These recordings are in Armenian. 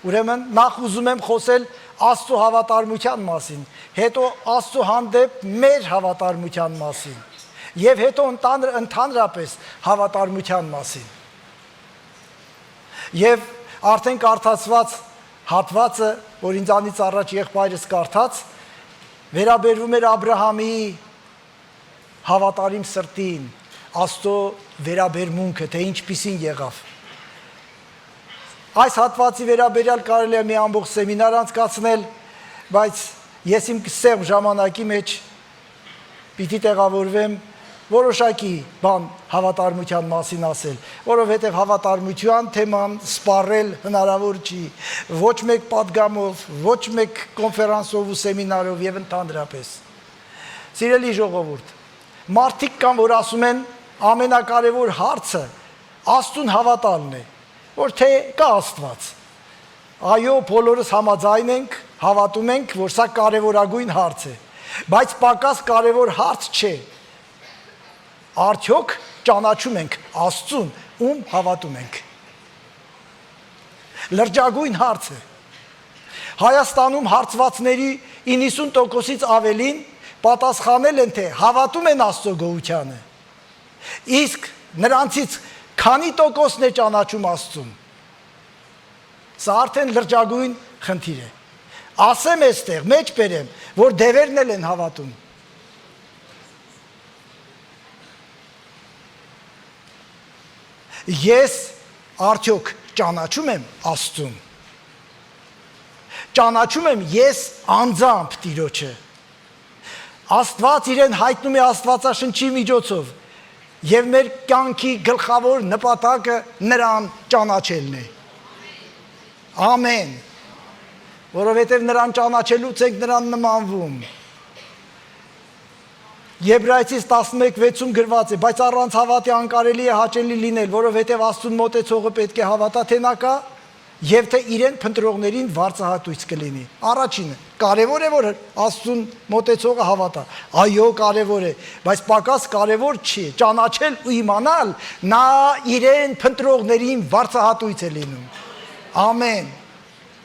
Ուրեմն նախ ուզում եմ խոսել Աստծո հավատարմության մասին, հետո Աստծո հանդեպ մեր հավատարմության մասին եւ հետո ընդհանրապես հավատարմության մասին։ Եվ արդեն կարդացված հատվածը, որ ինձանից առաջ եղբայրս կարդաց, վերաբերվում էր Աբրահամի հավատարիմ սրտին, Աստծո վերաբերմունքը, թե ինչպիսին եղավ։ Այս հատվածի վերաբերյալ կարելի է մի ամբողջ սեմինար անցկացնել, բայց ես իմ սեղմ ժամանակի մեջ պիտի տեղավորվեմ որոշակի բան հավատարմության մասին ասել, որովհետև հավատարմության թեման սպառել հնարավոր չի, ոչ մեկ պատգամով, ոչ մեկ կոնֆերանսով ու սեմինարով եւ ընդհանրապես։ Սիրելի ժողովուրդ, մարդիկ կան, որ ասում են ամենակարևոր հարցը Աստծուն հավատալն է, որ թե կա Աստված։ Այո, բոլորս համաձայն ենք, հավատում ենք, որ սա կարևորագույն հարց է, բայց պակաս կարևոր հարց չէ։ Արդյոք ճանաչում ենք Աստծուն, ում հավատում ենք։ Լրջագույն հարց է։ Հայաստանում հարցվածների 90%-ից ավելին պատասխանել են, թե հավատում են Աստծո գոհությանը։ Իսկ նրանցից քանի տոկոսն է ճանաչում Աստծուն։ Սա արդեն լրջագույն խնդիր է։ Ասեմ էստեղ, մեջ բերեմ, որ դևերն էլ են հավատում։ Ես արդյոք ճանաչում եմ Աստծուն։ Ճանաչում եմ ես անձամբ Տիրոջը։ Աստված իրեն հայտնում է Աստվածաշնչի միջոցով, եւ մեր կյանքի գլխավոր նպատակը նրան ճանաչելն է։ Ամեն։ Որովհետև նրան ճանաչելուց ենք նրան նմանվում։ Եբրայեցիս 11:6 գրված է, բայց առանց հավատի անկարելի է հաճելի լինել, որովհետև Աստծուն մոտեցողը պետք է հավատա, թե նա կա, եւ թե իրեն փնտրողներին վարձահատույց կլինի։ Առաջինը, կարևոր է, որ Աստծուն մոտեցողը հավատա։ Այո, կարևոր է, բայց պակաս կարևոր չի, ճանաչել ու իմանալ, նա իրեն փնտրողներին վարձահատույց է լինում։ Ամեն։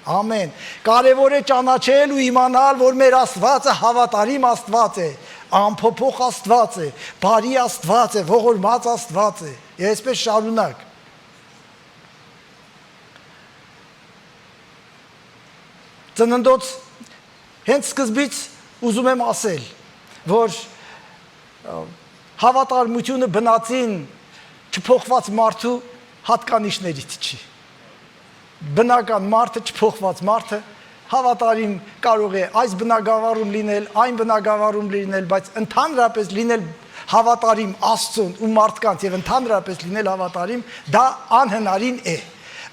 Ամեն։ Կարևոր է ճանաչել ու իմանալ, որ մեր Աստվածը հավատարիմ Աստված է, անփոփոխ Աստված է, բարի Աստված է, ողորմած Աստված է։ Եվ այսպես շարունակ։ Ծննդոց հենց սկզբից ուզում եմ ասել, որ հավատարմությունը բնածին չփոխված մարդու հատկանիշներից չի։ Բնական մարդը, չփոխված մարդը հավատարիմ կարող է այս բնագավառում լինել, այն բնագավառում լինել, բայց ընդհանրապես լինել հավատարիմ Աստծուն ու մարդկանց եւ ընդհանրապես լինել հավատարիմ, դա անհնարին է։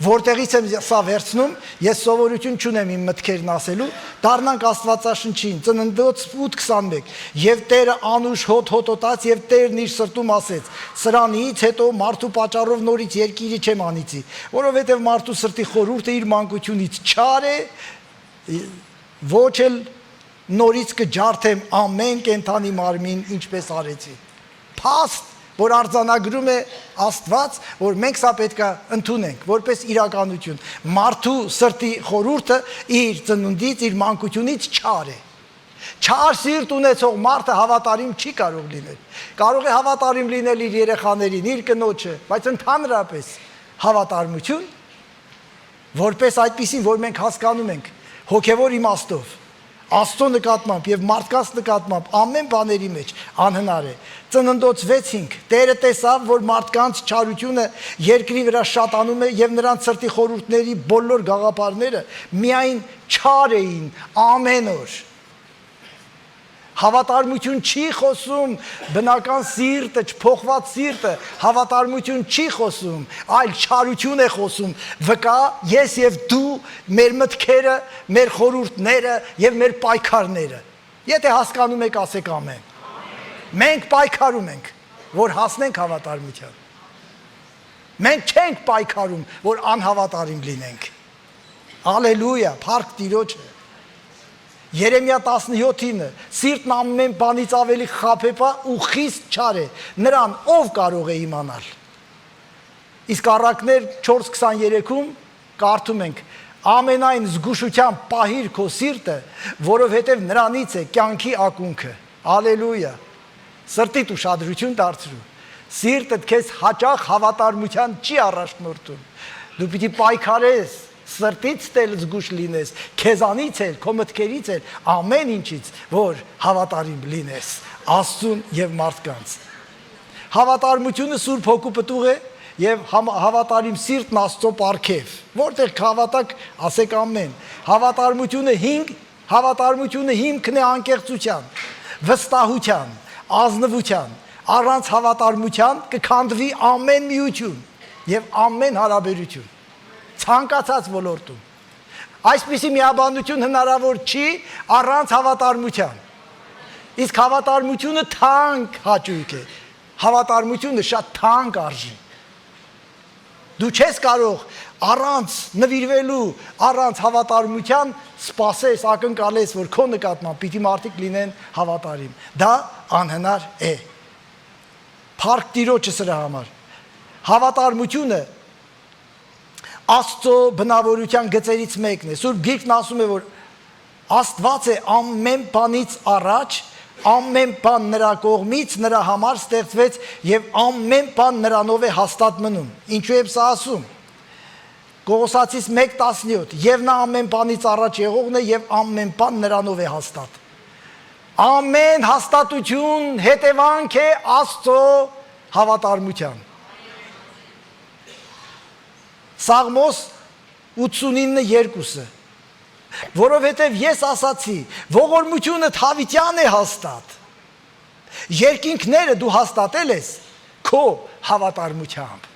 Որտեղից եմ սա վերցնում, ես սովորություն չունեմ իմ մտքերն ասելու, դառնանք Աստվածաշնչին, Ծննդոց 8:21, եւ Տերը անուշ հոտ-հոտոտաց եւ Տերն իր սրտում ասեց. սրանից հետո մարդու պատճառով նորից երկիրը չեմ անիցի, որովհետեւ մարդու սրտի խորհուրդը իր մանկությունից չար է, ոչ էլ նորից կջարդեմ ամեն կենդանի մարմին, ինչպես արեցի։ Փաստ, որ արձանագրում է Աստված, որ մենք սա պետք է ընդունենք, որպես իրականություն։ Մարդու սրտի խորհուրդը իր ծնունդից, իր մանկությունից չար է։ Չար սիրտ ունեցող մարդը հավատարիմ չի կարող լինել։ Կարող է հավատարիմ լինել իր երեխաներին, իր կնոջը, բայց ընդհանրապես հավատարմություն, որպես այդպիսին, որ մենք հասկանում ենք հոգևոր իմաստով, Աստծո նկատմամբ եւ մարդկանց նկատմամբ ամեն բաների մեջ անհնար է։ Ծննդոց 6:5 Տերը տեսավ, որ մարդկանց չարությունը երկրի վրա շատանում է եւ նրանց սրտի խորհուրդների բոլոր գաղափարները միայն չար էին ամեն օր։ Հավատարմություն չի խոսում բնական սիրտը, չփոխված սիրտը, հավատարմություն չի խոսում, այլ չարություն է խոսում։ Վկա ես եւ դու, մեր մտքերը, մեր խորհուրդները եւ մեր պայքարները։ Եթե հասկանում եք, ասեք ամեն։ Մենք պայքարում ենք, որ հասնենք հավատարմության։ Մենք չենք պայքարում, որ անհավատարիմ լինենք։ Ալելույա, փառք Տիրոջը։ Երեմիա 17:9 Սիրտն ամեն բանից ավելի խաբեբա ու խիստ չար է, նրան ով կարող է իմանալ։ Իսկ առակներ 4:23-ում կարդում ենք. ամենայն զգուշությամբ պահիր քո սիրտը, որովհետև նրանից է կյանքի ակունքը։ Ալելույա։ Սրտիդ ուշադրություն դարձրու։ Սիրտդ քեզ հաճախ հավատարմության չի առաջնորդում։ Դու պիտի պայքարես, սրտից տել զգուշ լինես, քեզանից էլ, քո մտքերից էլ, ամեն ինչից, որ հավատարիմ լինես Աստծուն եւ մարդկանց։ Հավատարմությունը Սուրբ Հոգու պտուղ է եւ հավատարիմ սիրտն Աստծո պարգև։ Որտեղ հավատակ, ասեք ամեն։ Հավատարմությունը հիմքն է անկեղծության, վստահության, ազնվության։ Առանց հավատարմության կքանդվի ամեն միություն եւ ամեն հարաբերություն։ Ցանկացած ոլորտում։ Այսպիսի միաբանություն հնարավոր չի առանց հավատարմության։ Իսկ հավատարմությունը թանկ հաճույք է։ Հավատարմությունը շատ թանկ արժի։ Դու չես կարող առանց նվիրվելու, առանց հավատարմության սпасես, ակնկալես, որ քո նկատմամբ պիտի մարդիկ լինեն հավատարիմ։ Դա անհնար է։ Փառք Տիրոջը սրա համար։ Հավատարմությունը Աստծո բնավորության գծերից մեկն է։ Սուրբ Գիրքն ասում է, որ Աստված է ամեն բանից առաջ, ամեն բան նրա կողմից, նրա համար ստեղծվեց եւ ամեն բան նրանով է հաստատ մնում։ Ինչու է սա ասում։ Կողոսացիս 1:17 եւ նա ամեն բանից առաջ եղողն է եւ ամեն բան նրանով է հաստատ։ Ամեն հաստատություն հետևանք է Աստծո հավատարմության։ Սաղմոս 89:2-ը, որովհետև ես ասացի, ողորմությունը Դավիթյան է հաստատ, երկինքները դու հաստատել ես քո հավատարմությամբ։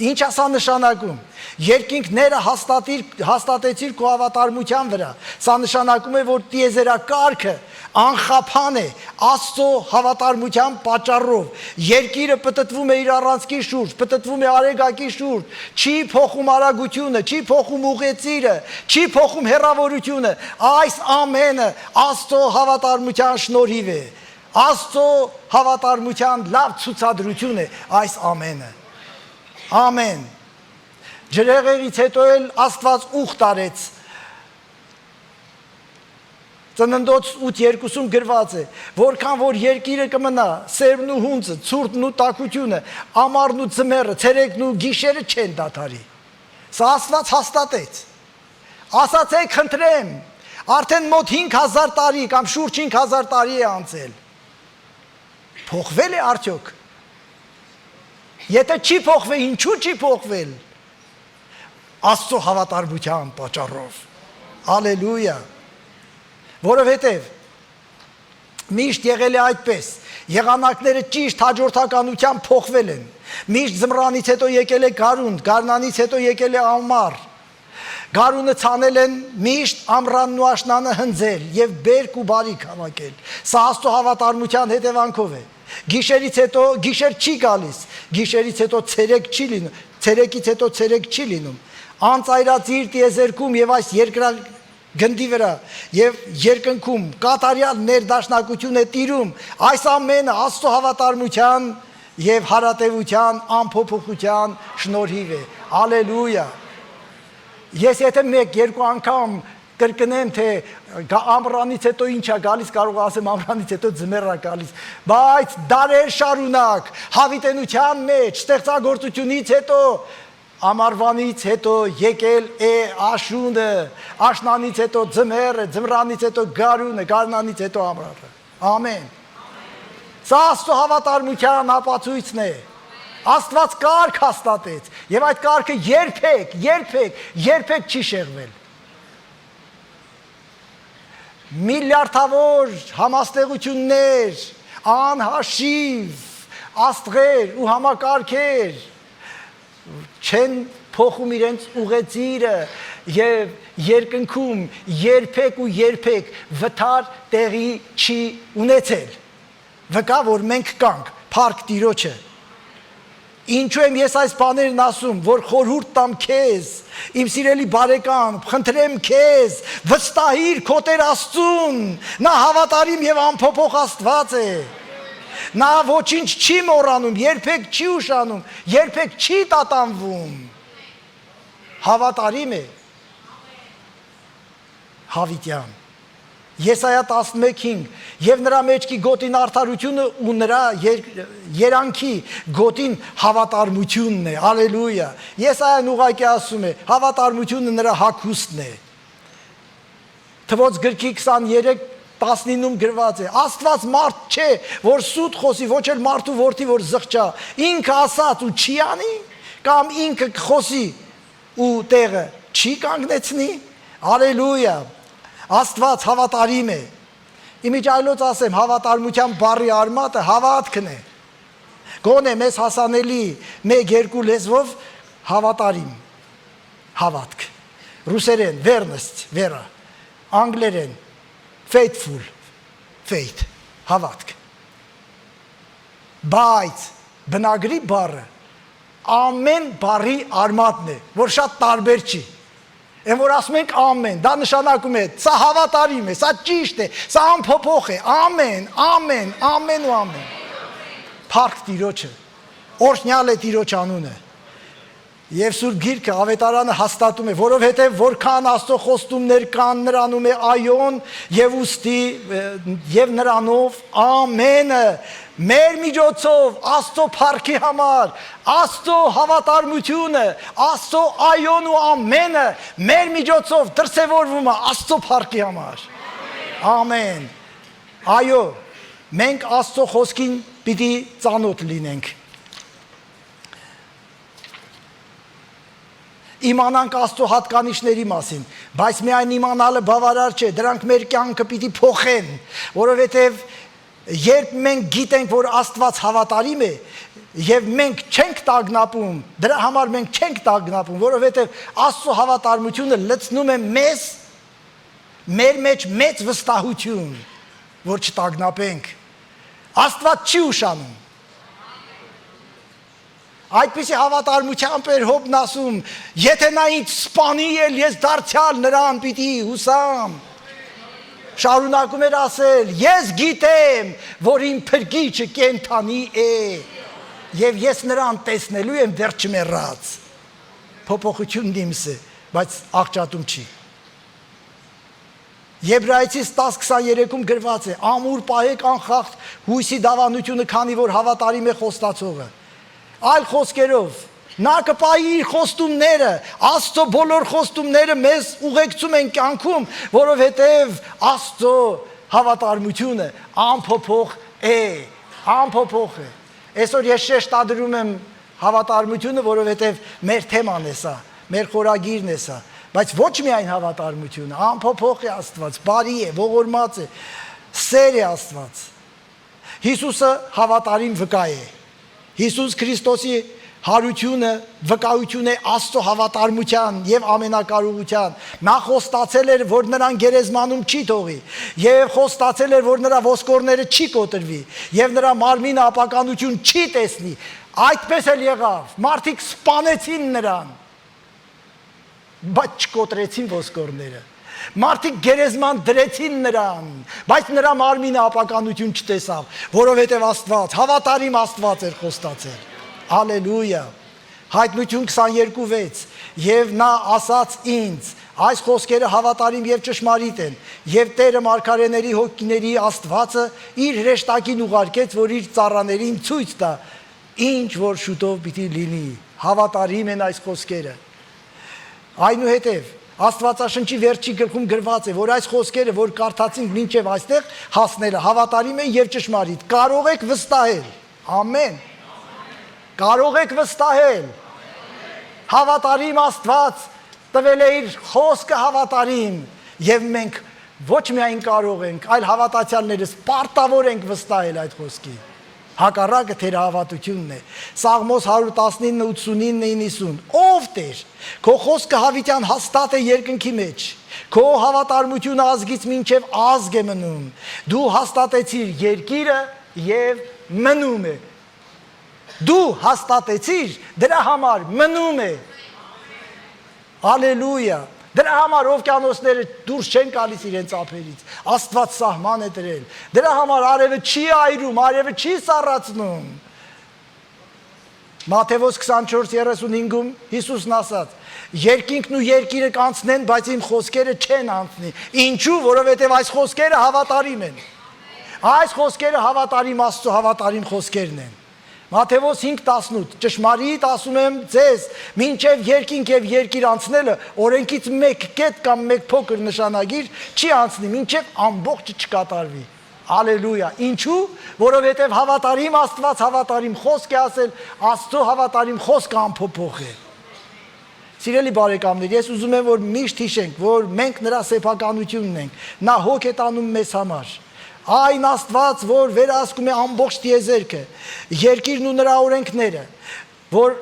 Ինչ ասա նշանակում, երկինքները հաստատեցիր քո հավատարմության վրա, սա նշանակում է, որ տիեզերակարգը անխափան է Աստծո հավատարմության պատճառով, երկիրը պտտվում է իր առանցքի շուրջ, պտտվում է արեգակի շուրջ, չի փոխում արագությունը, չի փոխում ուղեցիրը, չի փոխում հեռավորությունը, այս ամենը Աստծո հավատարմության շնորհիվ է, Աստծո հավատարմության լավ ցուցադրություն է այս ամենը, ամեն, ջրեղեղից հետո էլ Աստված ուխ տարեց, Ծննդոց 8:2-ում գրված է, որքան որ երկիրը կմնա, սերմն ու հունձը, ցուրտն ու տաքությունը, ամառն ու ձմեռը, ցերեկն ու գիշերը չեն դադարի։ Սա Աստված հաստատեց։ Ասացեք, խնդրեմ, արդեն մոտ 5000 տարի կամ շուրջ 5000 տարի է անցել։ Փոխվել է արդյոք։ Եթե չի փոխվել, ինչու չի փոխվել։ Աստծո հավատարմության պատճառով։ Ալելույա։ Որովհետև միշտ եղել է այդպես, եղանակները ճիշտ հաջորդականությամբ փոխվել են, միշտ ձմռանից հետո եկել է գարուն, գարնանից հետո եկել է ամառ, գարունը ցանել են միշտ ամռանն ու աշնանը հնձել և բերք ու բարիք հավաքել, սա Աստծո հավատարմության հետևանքով է, գիշերից հետո գիշեր չի գալիս, գիշերից հետո ցերեկ չի լինում, ցերեկից հետո ցերեկ չի լինում, անծայրածիր տիեզերքում և այս գնդի վրա եւ երկնքում կատարյալ ներդաշնակություն է տիրում այս ամենը Աստծո հավատարմության եւ հարատեվության անփոփոխության շնորհիվ է ալելույա ես եթե 1-2 անգամ կրկնեմ թե ամռանից հետո ինչ է գալիս կարող ասեմ ամռանից հետո ձմեռ է գալիս բայց դարեր շարունակ հավիտենության մեջ ստեղծագործությունից հետո Ամառվանից հետո եկել է աշունը, աշնանից հետո ձմեռը, ձմռանից հետո գարունը, գարնանից հետո ամառը։ Ամեն։ Սա Աստծո հավատարմության ապացույցն է։ Աստված կարգ հաստատեց, եւ այդ կարգը երբեք չի շեղվել։ Միլիարդավոր համաստեղություններ, անհաշիվ աստղեր ու համակարգեր չեն փոխում իրենց ուղեցիրը եւ երկնքում երբեք վթար տեղի չի ունեցել վկա որ մենք կանք փառք Տիրոջը ինչու եմ ես այս բաներն ասում որ խորհուրդ տամ քեզ իմ սիրելի բարեկամ խնդրեմ քեզ վստահիր քո Տեր Աստծուն նա հավատարիմ եւ անփոփոխ Աստված է Նա ոչինչ չի մոռանում, երբեք չի ուշանում, երբեք չի տատանվում։ Հավատարիմ է Հավիտյան։ Եսայա 11:5 եւ նրա մեջքի գոտին արդարությունը ու նրա երանքի գոտին հավատարմությունն է։ Ալելույա։ Եսայան ուղղակի ասում է, հավատարմությունը նրա հագուստն է։ Թվոց գրքի 23:19 գրված է. Աստված մարդ չէ, որ սուտ խոսի, ոչ էլ մարդու որդի, որ զղջա։ Ինքը ասած ու չի անի, կամ ինքը խոսի ու տեղը չի կանգնեցնի։ Ալելույա։ Աստված հավատարիմ է։ Իմիջայլոց ասեմ, հավատարմության բառի արմատը հավատքն է։ Գոնե մեզ հասանելի 1-2 լեզվով հավատարիմ, հավատք։ Ռուսերեն վերնեստ, վերա, անգլերեն faithful, faith, հավատք։ Բայց բնագրի բառը ամեն բառի արմատն է, որ շատ տարբեր չի։ Են որ ասում ենք ամեն, դա նշանակում է, սա հավատարիմ է, սա ճիշտ է, սա անփոփոխ է, ամեն, ամեն, ամեն ու ամեն։ Փառք Տիրոջը, օրհնյալ է Տիրոջ անունը։ Եվ Սուրբ Գիրքը ավետարանը հաստատում է, որովհետև որքան Աստծո խոստումներ կան, նրանում է այոն եւ ուստի եւ նրանով ամենը մեր միջոցով Աստծո փառքի համար, Աստծո հավատարմությունը, Աստծո այոն ու ամենը մեր միջոցով դրսևորվում է Աստծո փառքի համար։ Ամեն։ Այո, մենք Աստծո խոսքին պիտի ծանոթ լինենք։ Իմանանք Աստծո հատկանիշների մասին, բայց միայն իմանալը բավարար չէ, դրանք մեր կյանքը պիտի փոխեն, որովհետև երբ մենք գիտենք, որ Աստված հավատարիմ է, եւ մենք չենք տագնապում, դրա համար մենք չենք տագնապում, որովհետև Աստծո հավատարմությունը լցնում է մեզ, մեր մեջ մեծ վստահություն, որ չտագնապենք։ Աստված չի ուշանում։ Այդպիսի հավատարմությամբ էր Հոբն ասում, եթե նա ինձ սպանի էլ, ես դարձյալ նրան պիտի հուսամ։ Շարունակում էր ասել, ես գիտեմ, որ իմ փրկիչը կենդանի է, եւ ես նրան տեսնելու եմ դեռ չմեռած։ Փոփոխությունն իմս է, բայց աղճատում չի։ Եբրայեցիս 10:23-ում գրված է, ամուր պահեք անխախտ հույսի դավանությունը, քանի որ հավատարիմ է խոստացողը։ Այլ խոսքերով, նա կպայի իր խոստումները, Աստծո բոլոր խոստումները մեզ ուղեկցում են կյանքում, որովհետև Աստծո հավատարմությունը անփոփոխ է, անփոփոխ է։ Այսօր ես շեշտադրում եմ հավատարմությունը, որովհետև մեր թեման է սա, մեր խորագիրն է սա, բայց ոչ միայն հավատարմությունը, անփոփոխ է Աստված, բարի է, ողորմած է, սեր է Աստված։ Հիսուսը հավատարիմ վկա է։ Հիսուս Քրիստոսի հարությունը, վկայություն է Աստծո հավատարմության եւ ամենակարողության։ Նա խոստացել էր, որ նրան գերեզմանում չի թողի, եւ խոստացել էր, որ նրա ոսկորները չի կոտրվի, եւ նրա մարմինը ապականություն չի տեսնի։ Այդպես էլ եղավ։ Մարդիկ սպանեցին նրան, բայց չկոտրեցին ոսկորները։ Մարդիկ գերեզման դրեցին նրան, բայց նրա մարմինը ապականություն չտեսավ, որովհետև Աստված, հավատարիմ Աստված էր խոստացել։ Ալելույա։ Հայտնություն 22:6 եւ նա ասաց ինձ, այս խոսքերը հավատարիմ եւ ճշմարիտ են, եւ Տերը մարգարեների հոգիների Աստվածը իր հրեշտակին ուղարկեց, որ իր ծառաներին ցույց տա, ինչ որ շուտով պիտի լինի։ Հավատարիմ են այս խոսքերը։ Այնուհետև Աստվածաշնչի վերջի գրքում գրված է, որ այս խոսքերը, որ կարդացինք մինչև այստեղ հասնելը, հավատարիմ են եւ ճշմարիտ։ Կարող եք վստահել։ Ամեն։ Կարող եք վստահել։ Հավատարիմ Աստված տվել է իր խոսքը հավատարիմ, եւ մենք ոչ միայն կարող ենք, այլ հավատացյալներս պարտավոր ենք վստահել այդ խոսքին։ Հակառակը թերահավատությունն է։ Սաղմոս 119:89-90 Ով Տեր, քո խոսքը հավիտյան հաստատ է երկնքի մեջ, քո հավատարմությունը ազգից մինչև ազգ է մնում, դու հաստատեցիր երկիրը եւ մնում է։ Դու հաստատեցիր, դրա համար մնում է։ Ալելույա։ Դրա համար օվկիանոսները դուրս չեն գալիս իրենց ափերից, Աստված սահման է դրել։ Դրա համար արևը չի այրում, արևը չի սառացնում։ Մատթեոս 24:35-ում Հիսուսն ասաց. երկինքն ու երկիրը կանցնեն, բայց իմ խոսքերը չեն անցնի։ Ինչու՞, որովհետև այս խոսքերը հավատարիմ են։ Այս խոսքերը հավատարիմ Աստծո հավատարիմ խոսքերն են։ Մատթեոս 5:18 ճշմարիտ ասում եմ ձեզ, մինչև երկինք եւ երկիր անցնելը օրենքից մեկ կետ կամ մեկ փոքր նշանագիր չի անցնի, մինչև ամբողջը չկատարվի։ Ալելույա։ Ինչու՞, որովհետև հավատարիմ Աստված հավատարիմ խոսք է ասել, Աստծո հավատարիմ խոսքը անփոփոխ է։ Սիրելի բարեկամներ, ես ուզում եմ, որ միշտ հիշենք, որ մենք նրա սեփականությունն ենք, նա հոգ է տանում մեզ համար։ Այն Աստված, որ վերահսկում է ամբողջ տիեզերքը, երկիրն ու նրա օրենքները, որ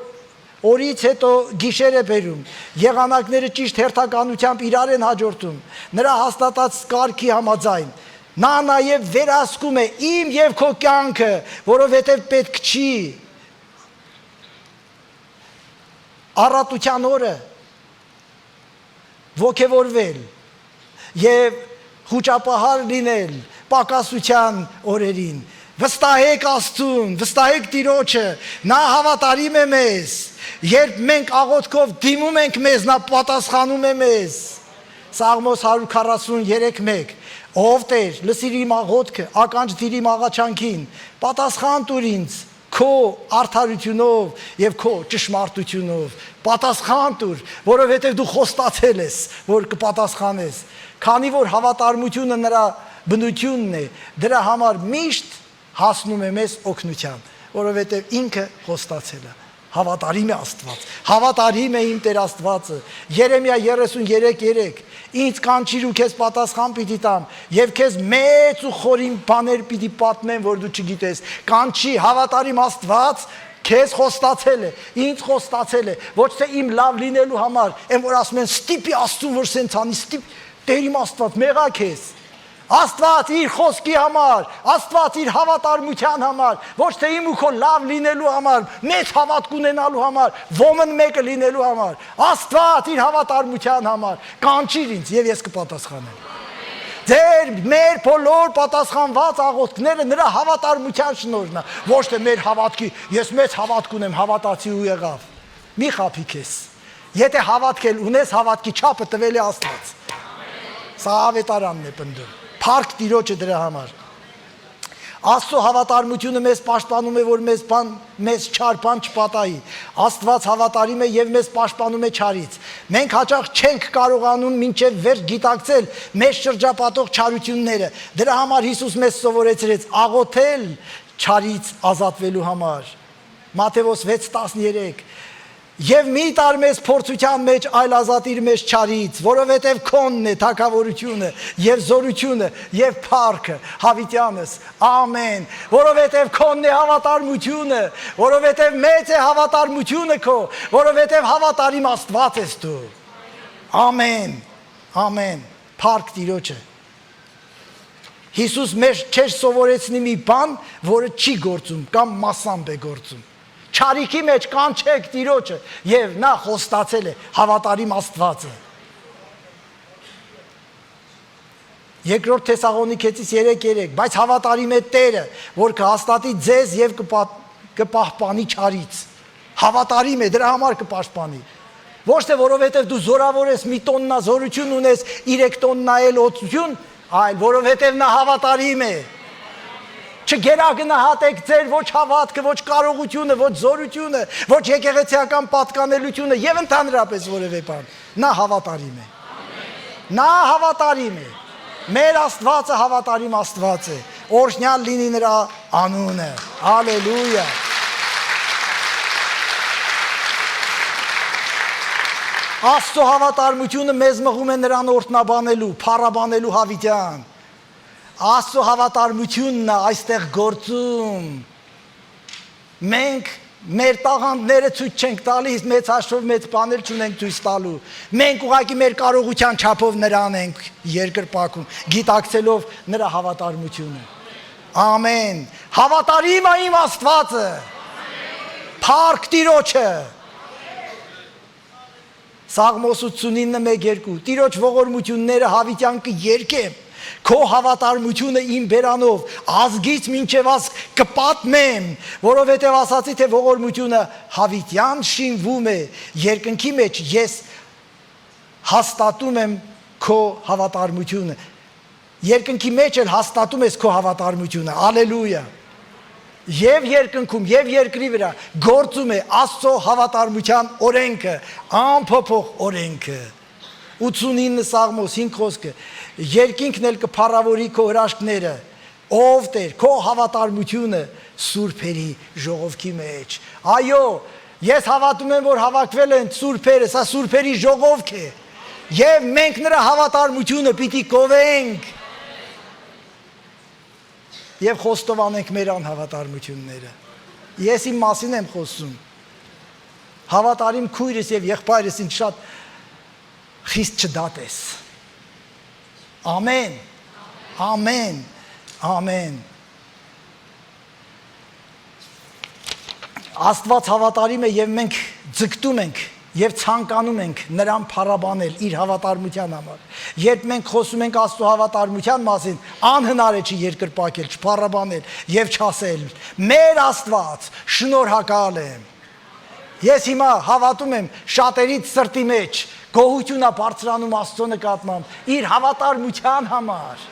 օրից հետո գիշեր է բերում, եղանակները ճիշտ հերթականությամբ իրար են հաջորդում, նրա հաստատած կարգի համաձայն, նա նաև վերահսկում է իմ և քո կյանքը, որովհետև պետք չի առատության օրը ոգևորվել և խուճապահար լինել պակասության օրերին, վստահեք Աստծուն, վստահեք Տիրոջը, նա հավատարիմ է մեզ, երբ մենք աղոթքով դիմում ենք մեզ, նա պատասխանում է մեզ։ Սաղմոս 143:1 Ով Տեր, լսիր իմ աղոթքը, ականջ դիր իմ աղաչանքին, պատասխան տուր ինձ քո արդարությունով և քո ճշմարտությունով, պատասխան տուր, որովհետև դու խոստացել ես, որ կպատասխանես, քանի որ հավատարմությունը նրա բնությունն է, դրա համար միշտ հասնում է մեզ օգնության, որովհետև ինքը խոստացել է, հավատարիմ է Աստված, հավատարիմ է իմ Տեր Աստվածը, Երեմիա 33:3 ինձ կանչիր ու քեզ պատասխան պիտի տամ և քեզ մեծ ու խորին բաներ պիտի պատմեմ, որ դու չգիտես, կանչի հավատարիմ Աստված քեզ խոստացել է, ինձ խոստացել է, ոչ թե իմ լավ լինելու համար, այն որ ասում են ստիպի Աստծուն, որ սենց անի, Տեր իմ Աստված, մեղա քեզ, Աստված իր խոսքի համար, Աստված իր հավատարմության համար, ոչ թե իմ ու քո լավ լինելու համար, մեծ հավատք ունենալու համար, ոմն մեկը լինելու համար, Աստված իր հավատարմության համար, կանչիր ինձ և ես կպատասխանեմ։ Ձեր մեր բոլոր պատասխանված աղոթքները նրա հավատարմության շնորհն է, ոչ թե մեր հավատքի, ես մեծ հավատք ունեմ, հավատացի ու եղավ։ Մի խաբի քեզ։ Եթե հավատքել ունես, հավատքի չափը տվել է Աստված։ Սա ավետարանն է պնդում։ Փառք Տիրոջը դրա համար։ Աստծո հավատարմությունը մեզ պաշտպանում է, որ մեզ չար բան չպատահի։ Աստված հավատարիմ է և մեզ պաշտպանում է չարից։ Մենք հաճախ չենք կարողանում մինչև վերջ գիտակցել մեզ շրջապատող չարությունները։ Դրա համար Հիսուս մեզ սովորեցրեց աղոթել չարից ազատվելու համար։ Մատթեոս 6:13 Եվ մի տար մեզ փորձության մեջ, այլ ազատիր մեզ չարից, որովհետև քոնն է թագավորությունը և զորությունը և փառքը հավիտյանս, ամեն, որովհետև քոնն է հավատարմությունը, որովհետև մեծ է հավատարմությունը քո, որովհետև հավատարիմ Աստված ես դու, ամեն, ամեն, փառք Տիրոջը։ Հիսուս մեզ չէր սովորեցնի մի բան, որը չի գործում կամ մասամբ է գործում։ Չարիքի մեջ կանչեք Տիրոջը և նա խոստացել է հավատարիմ Աստվածը։ Երկրորդ Թեսաղոնիկեցիս 3:3 Բայց հավատարիմ է Տերը, որ կհաստատի ձեզ և կպահպանի չարից։ Հավատարիմ է, դրա համար կպաշտպանի։ Ոչ թե որովհետև դու զորավոր ես, մի տոննա զորություն ունես, 3 տոննա էլ օծություն, այլ որովհետև նա հավատարիմ է։ Չգերագնահատեք ձեր ոչ հավատքը, ոչ կարողությունը, ոչ զորությունը, ոչ եկեղեցիական պատկանելությունը և ընդհանրապես որևէ բան։ Նա հավատարիմ է։ Նա հավատարիմ է։ Մեր Աստվածը հավատարիմ Աստված է։ Օրհնյալ լինի նրա անունը։ Հալելույա։ Աստծո հավատարմությունը մեզ մղում է նրան օրհնաբանելու, փառաբանելու հավիտյան։ Աստծո հավատարմությունն է այստեղ գործում։ Մենք մեր տաղանդները ցույց չենք տալիս, մեծ հաշվով մեծ բաներ չունենք ցույց տալու։ Մենք ուղղակի մեր կարողության չափով նրան ենք երկրպագում, գիտակցելով նրա հավատարմությունը։ Ամեն։ Հավատարիմ է իմ Աստվածը։ Փառք Տիրոջը։ Սաղմոս 89:1-2 Տիրոջ ողորմությունները հավիտյան կերկեմ Քո հավատարմությունը իմ բերանով ազգից մինչև ազգ կպատմեմ, որովհետև ասացի, թե ողորմությունը հավիտյան շինվում է, երկնքի մեջ ես հաստատում եմ քո հավատարմությունը։ Երկնքի մեջ էլ հաստատում ես քո հավատարմությունը։ Ալելույա։ Եվ երկնքում, եւ երկրի վրա գործում է Աստծո հավատարմության օրենքը, անփոփոխ օրենքը։ 89 Սաղմոս 5 խոսքը. երկինքն էլ կփառավորի քո հրաշքները, ով Տեր, քո հավատարմությունը սուրբերի ժողովքի մեջ։ Այո, ես հավատում եմ, որ հավաքվել են սուրբերը, սա սուրբերի ժողովք է, եւ մենք նրա հավատարմությունը պիտի կովենք եւ խոստովանենք մեր անհավատարմությունները։ Ես իմ մասին եմ խոսում։ Հավատարիմ քույրս եւ եղբայրս ինձ շատ խիստ չդատես։ Ամեն, ամեն, ամեն։ Աստված հավատարիմ է եւ մենք ձգտում ենք եւ ցանկանում ենք նրան փառաբանել իր հավատարմության համար։ Երբ մենք խոսում ենք Աստծո հավատարմության մասին, անհնար է չի երկրպագել, չփառաբանել եւ չասել. մեր Աստված շնորհակալ է։ Ես հիմա հավատում եմ շատերից սրտի մեջ գոհություն է բարձրանում Աստծո նկատմամբ իր հավատարմության համար։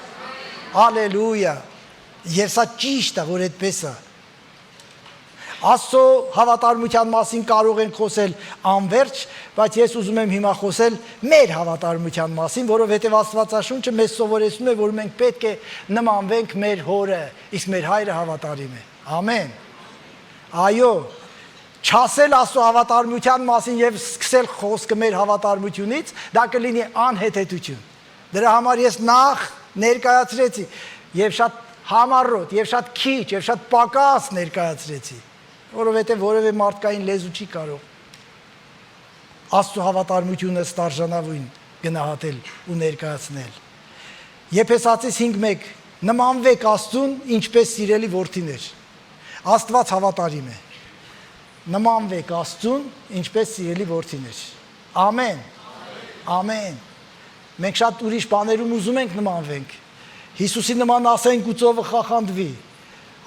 Ալելույա։ Եվ սա ճիշտ է, որ այդպես է։ Աստծո հավատարմության մասին կարող ենք խոսել անverջ, բայց ես ուզում եմ հիմա խոսել մեր հավատարմության մասին, որովհետև Աստվածաշունչը մեզ սովորեցնում է, որ մենք պետք է նմանվենք մեր հորը, իսկ մեր հայրը հավատարիմ է։ Ամեն։ Այո, չասել Աստծո հավատարմության մասին եւ սկսել խոսքը մեր հավատարմությունից, դա կլինի անհեթեթություն։ Դրա համար ես նախ ներկայացրեցի եւ շատ համառոտ, եւ շատ քիչ, եւ շատ պակաս ներկայացրեցի, որովհետեւ որևէ մարդկային լեզու չի կարող Աստծո հավատարմությունը ստարժանավուն գնահատել ու ներկայացնել։ Եփեսացիս 5:1 նմանվեք Աստծուն, ինչպես սիրելի որդիներ։ Աստված հավատարիմ է։ Նմանվեք Աստծուն, ինչպես սիրելի որդիներ։ Ամեն։ Ամեն։ Մենք շատ ուրիշ բաներում ուզում ենք նմանվենք։ Հիսուսի նման ասենք ու ծովը խախանդվի։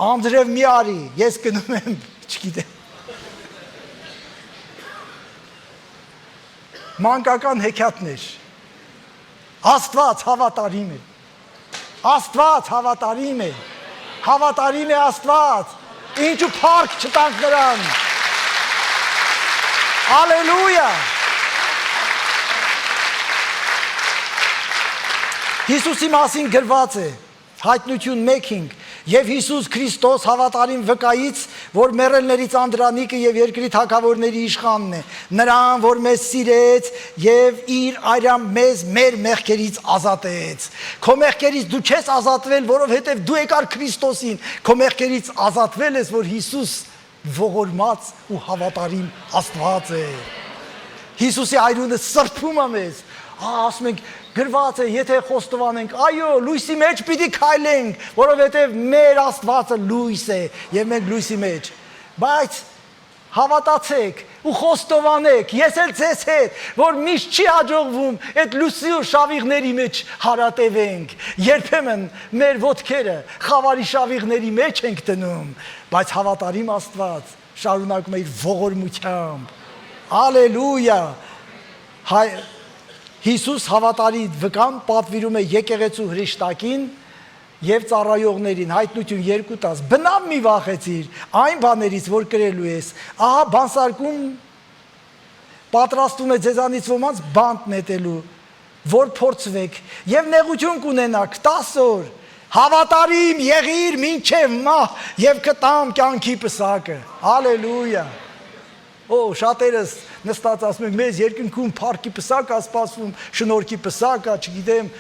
Անձրև մի արի, ես գնում եմ, չգիտեմ։ Մանկական հեքիաթներ։ Աստված հավատարիմ է։ Աստված հավատարիմ է։ Հավատարիմ է Աստված։ Ինչու փառք չտանք նրան։ Ալելույա։ Հիսուսի մասին գրված է Հայտնություն 1:5 եւ Հիսուս Քրիստոս հավատարիմ վկայից, որ մեռելներից անդրանիկը եւ երկրի թագավորների իշխանն է, նրան, որ մեզ սիրեց եւ իր արյամբ մեզ մեր մեղքերից ազատեց։ Քո մեղքերից դու չես ազատվել, որովհետեւ դու եկար Քրիստոսին, քո մեղքերից ազատվել ես, որ Հիսուս ողորմած ու հավատարիմ Աստված է։ Հիսուսի այրունը սրբում է մեզ։ Ասում ենք գրված է, եթե խոստովանենք, այո, լույսի մեջ պիտի քայլենք, որովհետև մեր Աստվածը լույս է եւ մենք լույսի մեջ։ Բայց հավատացեք ու խոստովանեք, ես էլ ձեզ հետ, որ միշտ չի հաջողվում այդ լույսի ու շավիղների մեջ հարատևենք։ Երբեմն մեր ոտքերը խավարի շավիղների մեջ ենք դնում, բայց հավատարիմ Աստված շարունակում է իր ողորմությամբ։ Ալելույա։ Հիսուս հավատարի վկան պատվիրում է եկեղեցու հրեշտակին եւ ծառայողներին, Հայտնություն 2:10, բնավ մի վախեցիր այն բաներից, որ կրելու ես, ահա բանսարկում պատրաստում է ձեզանից ոմանց բանտ նետելու, որ փորձվեք եւ նեղություն կունենաք 10 օր, հավատարիմ եղիր մինչեւ մահ եւ կտամ կյանքի պսակը։ Ալելույա։ Շատերս նստած ասում ենք, մեզ երկնքում փառքի պսակ է սպասվում, շնորհքի պսակ է, չգիտեմ,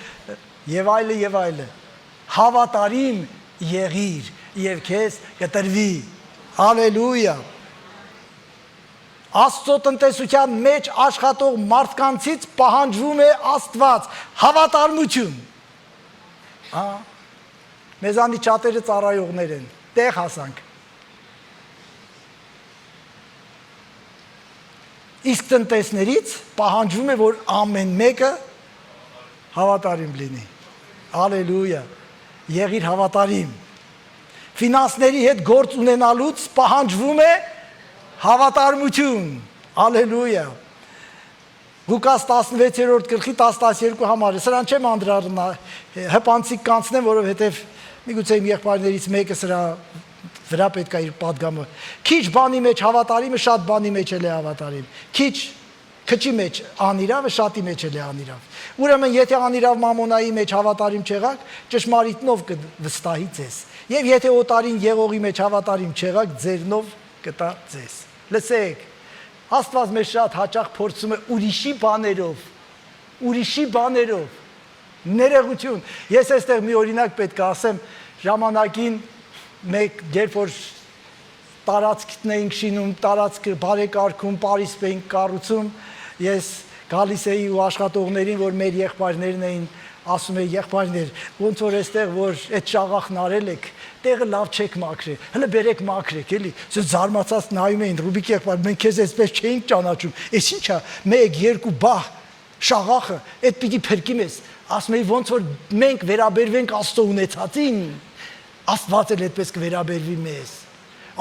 եւ այլը եւ այլը։ Հավատարիմ եղիր եւ քեզ կտրվի։ Ալելույա։ Աստծո տնտեսության մեջ աշխատող մարդկանցից պահանջվում է Աստված հավատարմություն։ Մեզանից շատերը ծառայողներ են, տեղ հասանք։ Իսկ տնտեսներից պահանջվում է, որ ամեն մեկը հավատարիմ լինի։ Ալելույա։ Եղիր հավատարիմ։ Ֆինանսների հետ գործ ունենալուց պահանջվում է հավատարմություն։ Ալելույա։ Ղուկաս 16-րդ գլխի 10-12 համարը։ Սրան չեմ անդրառնա, հպանցիկ կանցնեմ, որովհետև միգուցե իմ եղբայրներից մեկը սրա վրա պետք է իր պատգամը։ Քիչ բանի մեջ հավատարիմը շատ բանի մեջ էլ է հավատարիմ։ Քչի մեջ անիրավը շատի մեջ էլ է անիրավ։ Ուրեմն եթե անիրավ մամոնայի մեջ հավատարիմ չեղաք, ճշմարիտնով կվստահի ձեզ։ Եվ եթե օտարին եղողի մեջ հավատարիմ չեղաք, ձերնով կտա ձեզ։ Լսեք, Աստված մեզ շատ հաճախ փորձում է ուրիշի բաներով, ներողություն։ Ես այստեղ մի օրինակ պետք է ասեմ, ժամանակին մեկ երբ որ տարածքն էինք շինում, տարածքը բարեկարգում, Պարիսպ էինք կառուցում, ես գալիս էի ու աշխատողներին, որ մեր եղբայրներն էին, ասում էի եղբայրներ, ոնց որ այստեղ որ այդ շաղախն արել եք, տեղը լավ չեք մաքրել, հələ բերեք մաքրեք, էլի։ Սա զարմացած նայում էին Ռուբիկի եղբայր, մենք քեզ այսպես չէինք ճանաչում։ Էս ի՞նչ է, 1-2 բահ շաղախը, այդ պիտի փրկի մեզ։ Ասում էի ոնց որ մենք վերաբերվենք Աստծո ունեցածին, Աստված էլ այդպես կվերաբերվի մեզ։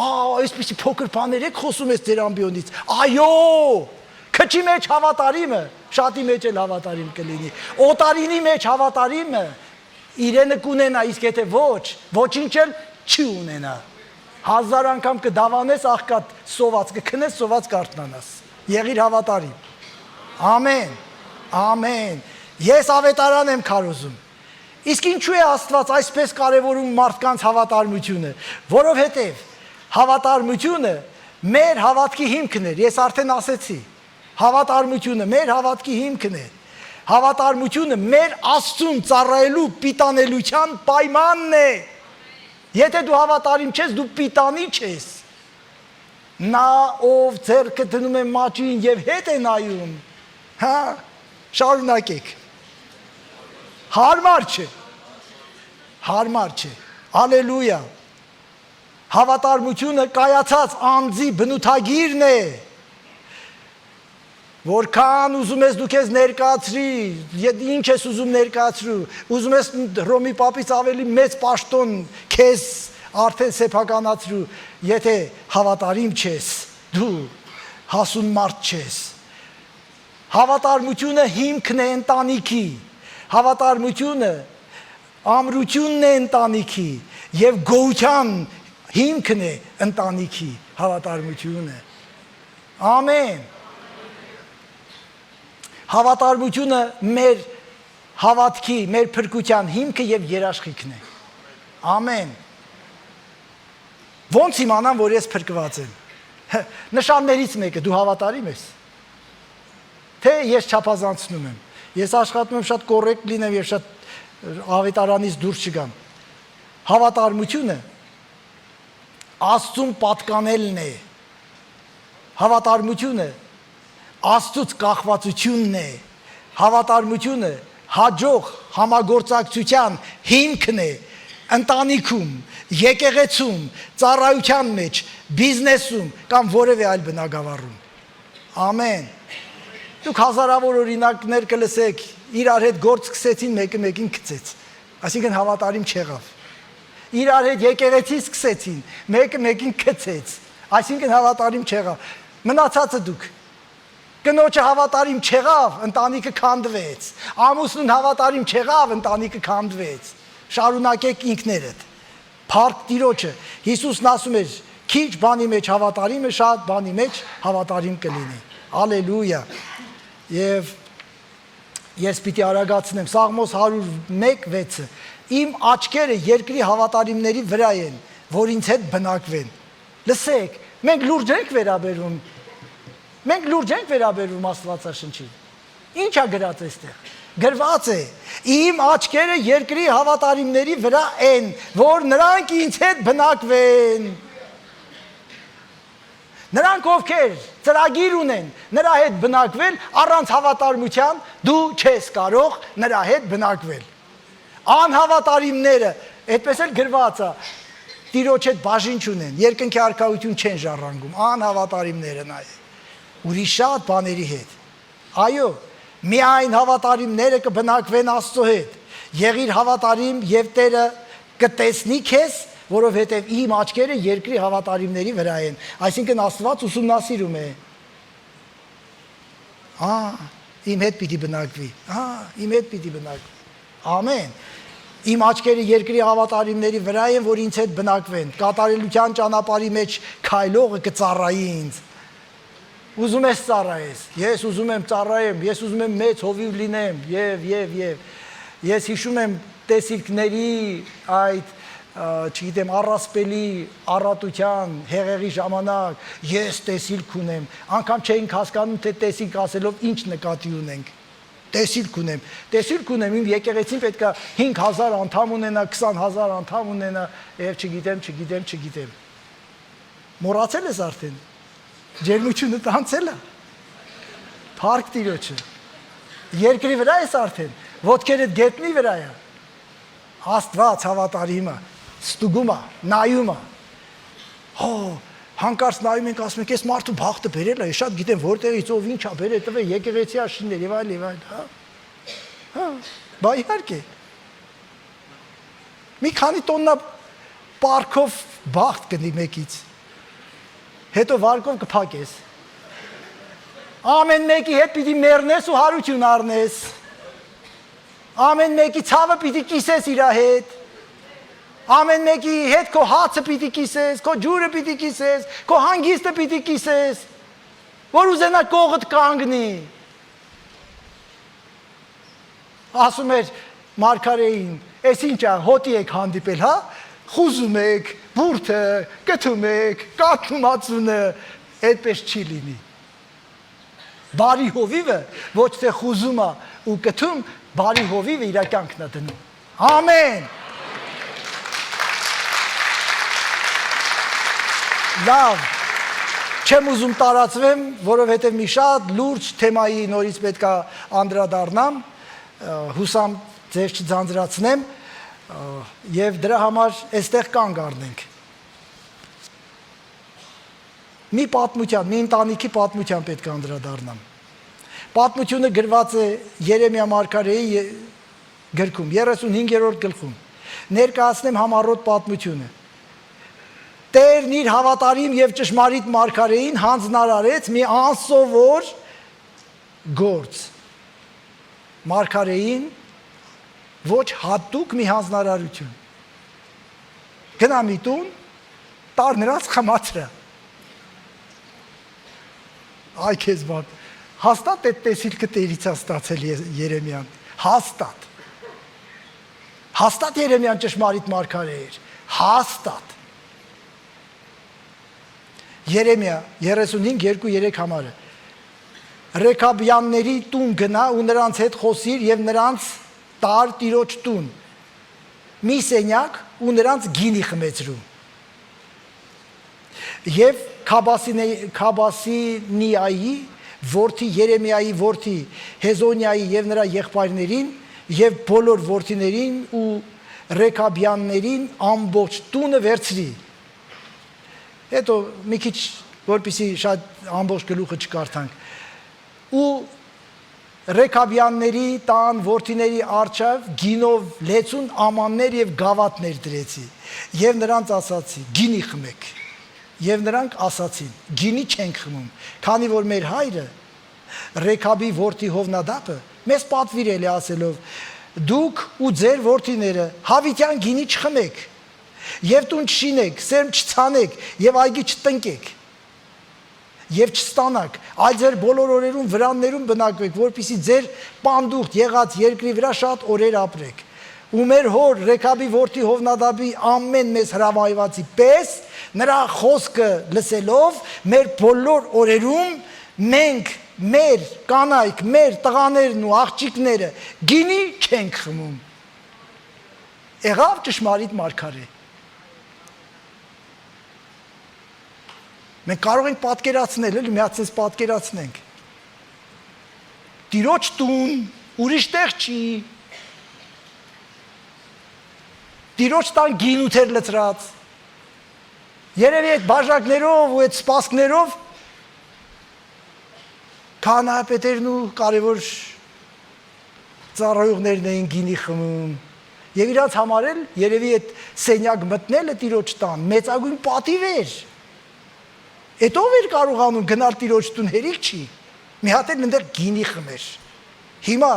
Այսպիսի փոքր բաներ եք խոսում ես ձեր ամբիոնից։ Այո, քչի մեջ հավատարիմը, շատի մեջ էլ հավատարիմ կլինի։ Օտարինի մեջ հավատարիմը իրենը կունենա, իսկ եթե ոչինչ էլ չի ունենա։ 1000 անգամ կդավանես աղքատ սոված, կքնես սոված կարթնանաս։ Եղիր հավատարիմ։ Ամեն, ամեն։ Ես ավետարան եմ քարոզում։ Իսկ ինչու է Աստված այսպես կարևորում մարդկանց հավատարմությունը, որովհետև հավատարմությունը մեր հավատքի հիմքն էր, ես արդեն ասեցի, հավատարմությունը մեր հավատքի հիմքն է, հավատարմությունը մեր Աստծուն ծառայելու պիտանելության պայմանն է, եթե դու հավատարիմ չես, դու պիտանի չես, նա ով ձեռքը դնում է մաճին և հետ է նայում, շարունակեք, հարմար չէ, ալելույա, հավատարմությունը կայացած անձի բնութագիրն է, որքան ուզում ես դու քեզ ներկայացրի, ինչ ես ուզում ներկայացրու, ուզում ես Հռոմի պապից ավելի մեծ պաշտոն քեզ արդեն սեփականացրու, եթե հավատարիմ չես, դու հասուն մարդ չես։ Հավատարմությունը հիմքն է ընտանիքի, հավատարմությունը ամրությունն է ընտանիքի և գոհության հիմքն է ընտանիքի հավատարմությունը։ Ամեն։ Հավատարմությունը մեր հավատքի, մեր փրկության հիմքը և երաշխիքն է։ Ամեն։ Ոնց իմանամ, որ ես փրկված եմ։ Նշաններից մեկը, դու հավատարիմ ես։ Թե ես չափազանցնում եմ։ Ես աշխատում եմ շատ կոռեկտ լինեմ և շատ ավետարանից դուրս չգամ։ Հավատարմությունը Աստծուն պատկանելն է։ Հավատարմությունը Աստծուց կախվածությունն է, հավատարմությունը հաջող համագործակցության հիմքն է, ընտանիքում, եկեղեցում, ծառայության մեջ, բիզնեսում կամ որևէ այլ բնագավառում։ Ամեն։ Դուք հազարավոր օրինակներ կլսեք, իրար հետ գործ սկսեցին, մեկը մեկին գցեց, այսինքն հավատարիմ չեղավ։ Իրար հետ եկեղեցի սկսեցին, մեկը մեկին գցեց, այսինքն հավատարիմ չեղավ։ Մնացածը դուք Կնոջը հավատարիմ չեղավ, ընտանիքը քանդվեց, ամուսնուն հավատարիմ չեղավ, ընտանիքը քանդվեց, շարունակեք ինքներդ, փառք Տիրոջը, Հիսուսն ասում էր, քիչ բանի մեջ հավատարիմը շատ բանի մեջ հավատարիմ կլինի, ալելույա, և ես պիտի արագացնեմ, Սաղմոս 101:6, իմ աչքերը երկրի հավատարիմների վրա են, որ ինձ հետ բնակվեն, լսեք, մենք լուրջ ենք վերաբերվում Աստվածաշնչին, ինչ է գրած այստեղ, գրված է, իմ աչքերը երկրի հավատարիմների վրա են, որ նրանք ինձ հետ բնակվեն, նրանք ովքեր ծրագիր ունեն նրա հետ բնակվել, առանց հավատարմության դու չես կարող նրա հետ բնակվել, անհավատարիմները, այդպես էլ գրված է, Տիրոջ հետ բաժին չունեն, երկնքի արքայություն չեն ժառանգում, անհավատարիմները նայ ուրիշ շատ բաների հետ, այո, միայն հավատարիմները կբնակվեն Աստծո հետ, Եղիր հավատարիմ եւ Տերը կտեսնի քեզ, որովհետեւ իմ աչքերը երկրի հավատարիմների վրա են։ Այսինքն Աստված ուսումնասիրում է։ Իմ հետ պիտի բնակվի։ Իմ հետ պիտի բնակվի։ Ամեն։ Իմ աչքերը երկրի հավատարիմների վրա են, որ ինձ հետ բնակվեն։ Կատարելության ճանապարհի մեջ քայլողը կծառայի ինձ։ Ուզում ես ծառայես։ Ես ուզում եմ ծառայեմ, ես ուզում եմ մեծ հովիվ լինեմ, եւ ես հիշում եմ տեսիլքների այդ չգիտեմ առասպելի առատության հեղեղի ժամանակ ես տեսիլք ունեմ, անգամ չէինք հասկանում թե տեսիլք ասելով ինչ նկատի ունենք։ Տեսիլք ունեմ, իմ եկեղեցին պետքա 5000 անդամ ունենա, 20000 անդամ ունենա, եւ չգիտեմ։ Մոռացել ես արդեն։ Ջերմությունը տանցել է։ Փառք Տիրոջը։ Երկրի վրա ես արդեն, ոտքերդ գետնի վրա է։ Աստված հավատարիմը, ստուգում է, նայում է։ Հանկարծ նայում ենք, ասում ենք, այս մարդու բախտը բերել է, շատ գիտեմ որտեղից ով ինչ է բերել, տվել եկեղեցի աշիններ եւ այլ, բա իհարկե։ Մի քանի տոննա պարկով բախտ կնի մեկից։ Հետո վարկով կփակես։ Ամեն մեկի հետ պիտի մեռնես ու հարություն առնես։ Ամեն մեկի ցավը պիտի կիսես իր հետ։ Ամեն մեկի հետ քո հացը պիտի կիսես, քո ջուրը պիտի կիսես, քո հանգիստը պիտի կիսես, որ ուզենա կողդ կանգնի։ Ասում էր մարգարեին, «Էս ինչ է, հոտի եք հանդիպել, հա? Խուզում եք, բուրդը, կթում եք, կաթումացունը, այդպես չի լինի»։ Բարի հովիվը ոչ թե խուզում է ու կթում, բարի հովիվը իր կյանքն է դնում։ Ամեն։ Լավ, չեմ ուզում տարածվեմ, որովհետև մի շատ լուրջ թեմայի նորից պետք է անդրադառնամ, հուսամ ձեզ չձանձրացնեմ եւ դրա համար այստեղ կանգ առնենք։ Մի պատմության, մի ընտանիքի պատմության պետք է անդրադառնամ։ Պատմությունը գրված է Երեմիա մարգարեի գրքում, 35-րդ գլխում։ Ներկայացնեմ համառոտ պատմությունը։ Տերն իր հավատարիմ եւ ճշմարիտ մարգարեին հանձնարարեց մի անսովոր գործ։ Մարգարեին ոչ հատուկ մի հանձնարարություն։ Գնա մի տուն, տար նրանց խմացրը։ Այ քեզ բան, հաստատ այդ տեսիլքը Տերից է ստացել Երեմիան, հաստատ։ Հաստատ Երեմիան ճշմարիտ մարգարե էր, հաստատ։ Երեմիա 35:2-3 համարը։ Ռեքաբյանների տուն գնա ու նրանց հետ խոսիր եւ նրանց տար Տիրոջ տուն։ Մի սենյակ ու նրանց գինի խմեցրու։ Եվ Քաբասինիայի որդի Երեմիայի որդի Հեզոնիայի եւ նրա եղբայրներին եւ բոլոր որդիներին ու Ռեքաբյաններին ամբողջ տունը վերցրի։ Հետո մի քիչ որպեսի շատ ամբողջ գլուխը չկարդանք։ Ու Ռեքաբյանների տան որդիների առջև գինով լեցուն ամաններ եւ գավաթներ դրեցի եւ նրանց ասացի գինի խմեք եւ նրանք ասացին գինի չենք խմում քանի որ մեր հայրը Ռեքաբի որդի Հովնադաբը մեզ պատվիրել է ասելով դուք ու ձեր որդիները հավիտյան գինի չխմեք եւ տուն չշինեք սերմ չցանեք եւ այգի չտնկեք եւ չստանաք, այլ ձեր բոլոր օրերում վրաններում բնակվեք, որպեսզի ձեր պանդուխտ եղած երկրի վրա շատ օրեր ապրեք։ Ու մեր հոր Ռեքաբի որդի Հովնադաբի ամեն մեզ հրամայվածի պես նրա խոսքը լսելով մեր բոլոր օրերում մենք մեր կանայք, մեր տղաներն ու աղջիկները գինի չենք խմում։ Եղավ ճշմարիտ մարգարե։ Մենք կարող ենք պատկերացնել, էլի միացած պատկերացնենք։ Տիրոջ տուն, ուրիշ տեղ չի։ Տիրոջ տան գինութեր լցրած։ Երևի այդ բաժակներով ու այդ սպասքներով քահանայապետերն ու կարևոր ծառայողներն էին գինի խմում։ Եվ իրանց համար էլ երևի այդ սենյակ մտնելը Տիրոջ տան մեծագույն պատիվ էր։ Այդ ով էր կարողանում գնալ Տիրոջ տուն, հերիք չի։ Մի հատ էլ այնտեղ գինի խմեր։ Հիմա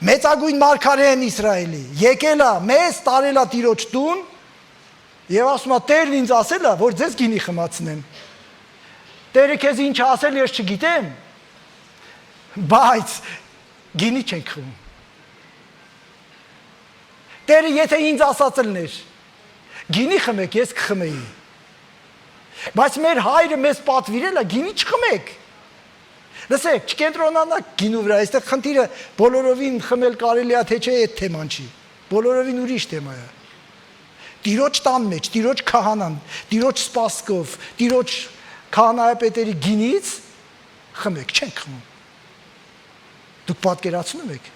մեծագույն մարգարեն Իսրայելի եկել է, մեզ տարել է Տիրոջ տուն եւ ասում է Տերն ինձ ասել է, որ ձեզ գինի խմացնեմ։ Տերը քեզ ինչ ասել, ես չգիտեմ, բայց գինի չենք խմում։ Տերը եթե ինձ ասած լներ, գինի խմեք, ես կխմեի։ Բայց մեր հայրը մեզ պատվիրել է, գինի չխմեք։ Լսեք, չկենտրոնանաք գինու վրա, այստեղ խնդիրը բոլորովին խմել կարելի է, թե չէ, այդ թեման չի։ Բոլորովին ուրիշ թեմա է։ Տիրոջ տան մեջ, Տիրոջ քահանան, Տիրոջ սպասքով, Տիրոջ քահանայապետերի գինից խմեք, չենք խմում։ Դուք պատկերացնում եք։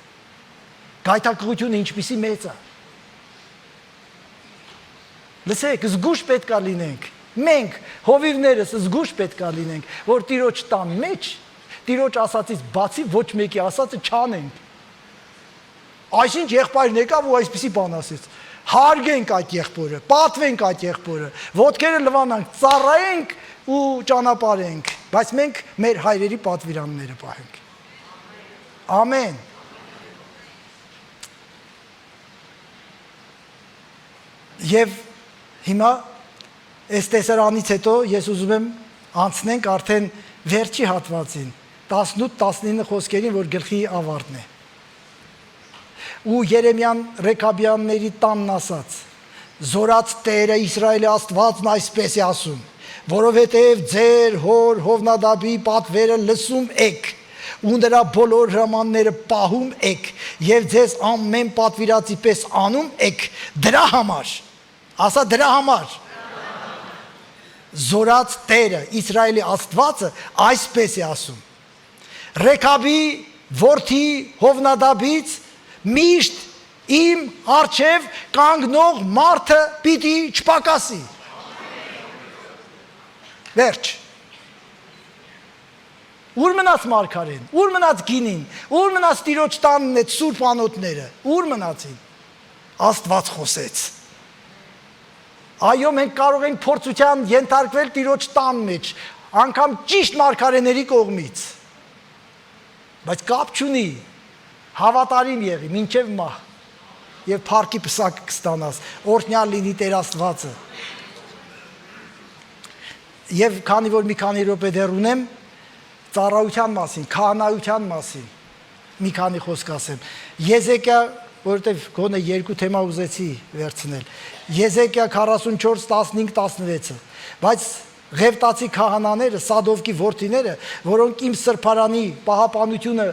Գայթակղությունը ինչպիսի մեծ է։ Լսեք, զգուշ պետք է լինենք։ Մենք, հովիվներս, զգուշ պետք է լինենք, որ Տիրոջ տան մեջ, Տիրոջ ասածից բացի ոչ մեկի ասածը չանենք։ Այսինչ եղբայրն եկավ ու այսպիսի բան ասեց. հարգենք այդ եղբորը, պատվենք այդ եղբորը, ոտքերը լվանանք, ծառայենք ու ճանապարհենք, բայց մենք մեր հայրերի պատվիրանները պահենք։ Ամեն։ Եվ հիմա այս տեսարանից հետո ես ուզում եմ անցնենք արդեն վերջի հատվածին, 18-19 խոսքերին, որ գլխի ավարտն է։ Ու Երեմյան Ռեքաբյանների տանն ասաց. զորած Տերը Իսրայելի Աստվածն այսպես է ասում, որովհետև ձեր հոր Հովնադաբի պատվերը լսում եք, ու նրա բոլոր հրամանները պահում եք, եւ ձեզ ամեն պատվիրածի պես անում եք, դրա համար, ասա դրա համար, զորած Տերը Իսրայելի Աստվածը այսպես է ասում. Ռեքաբի որդի Հովնադաբից միշտ իմ առջև կանգնող մարդը պիտի չպակասի։ Վերջ։ Ուր մնաց մարգարեն, ուր մնաց գինին, ուր մնաց Տիրոջ տանն այդ սուրբ անոթները, ուր մնացին։ Աստված խոսեց։ Այո, մենք կարող ենք փորձության ենթարկվել Տիրոջ տան մեջ, անգամ ճիշտ մարգարեների կողմից։ Բայց կապ չունի, հավատարիմ եղի, մինչև մահ, և փառքի պսակ կստանաս, օրհնյալ լինի Տեր Աստվածը։ Եվ քանի որ մի քանի րոպե դեռ ունեմ, ծառայության մասին, քահանայության մասին մի քանի խոսք ասեմ։ Եզեկիա, որովհետև գոնե երկու թեմա ուզեցի վերցնել։ Եզեկիա 44:15-16-ը, բայց Ղևտացի քահանաները, Սադովկի որդիները, որոնք իմ սրբարանի պահապանությունը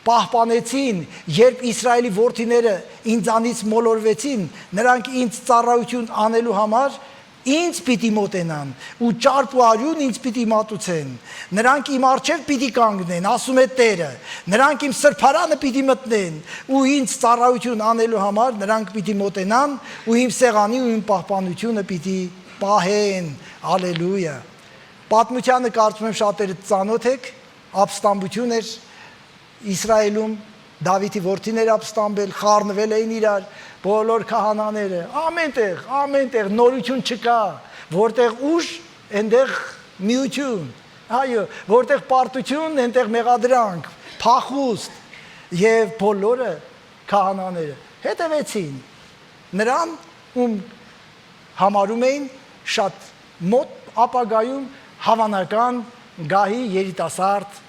պահպանեցին, երբ Իսրայելի որդիները ինձանից մոլորվեցին, նրանք ինձ ծառայություն անելու համար ինձ պիտի մոտենան ու ճարպ ու արյուն ինձ պիտի մատուցեն, նրանք իմ առջև պիտի կանգնեն, ասում է Տերը, նրանք իմ սրբարանը պիտի մտնեն ու ինձ ծառայություն անելու համար նրանք պիտի մոտենան ու իմ սեղանի ու իմ պահպանությունը պիտի պահեն, ալելույա։ Պատմությանը կարծում եմ շատերը ծանոթ եք, ապստամբություն էր Իսրայելում, Դավիթի որդիները ապստամբել, խառնվել էին իրար, բոլոր քահանաները, ամենտեղ նորություն չկա, որտեղ ուժ, այնտեղ միություն, այո, որտեղ պարտություն, այնտեղ մեղադրանք, փախուստ, եւ բոլորը քահանաները հետևեցին նրան, ում համարում էին շատ մոտ ապագայում հավանական գահի երիտասարդ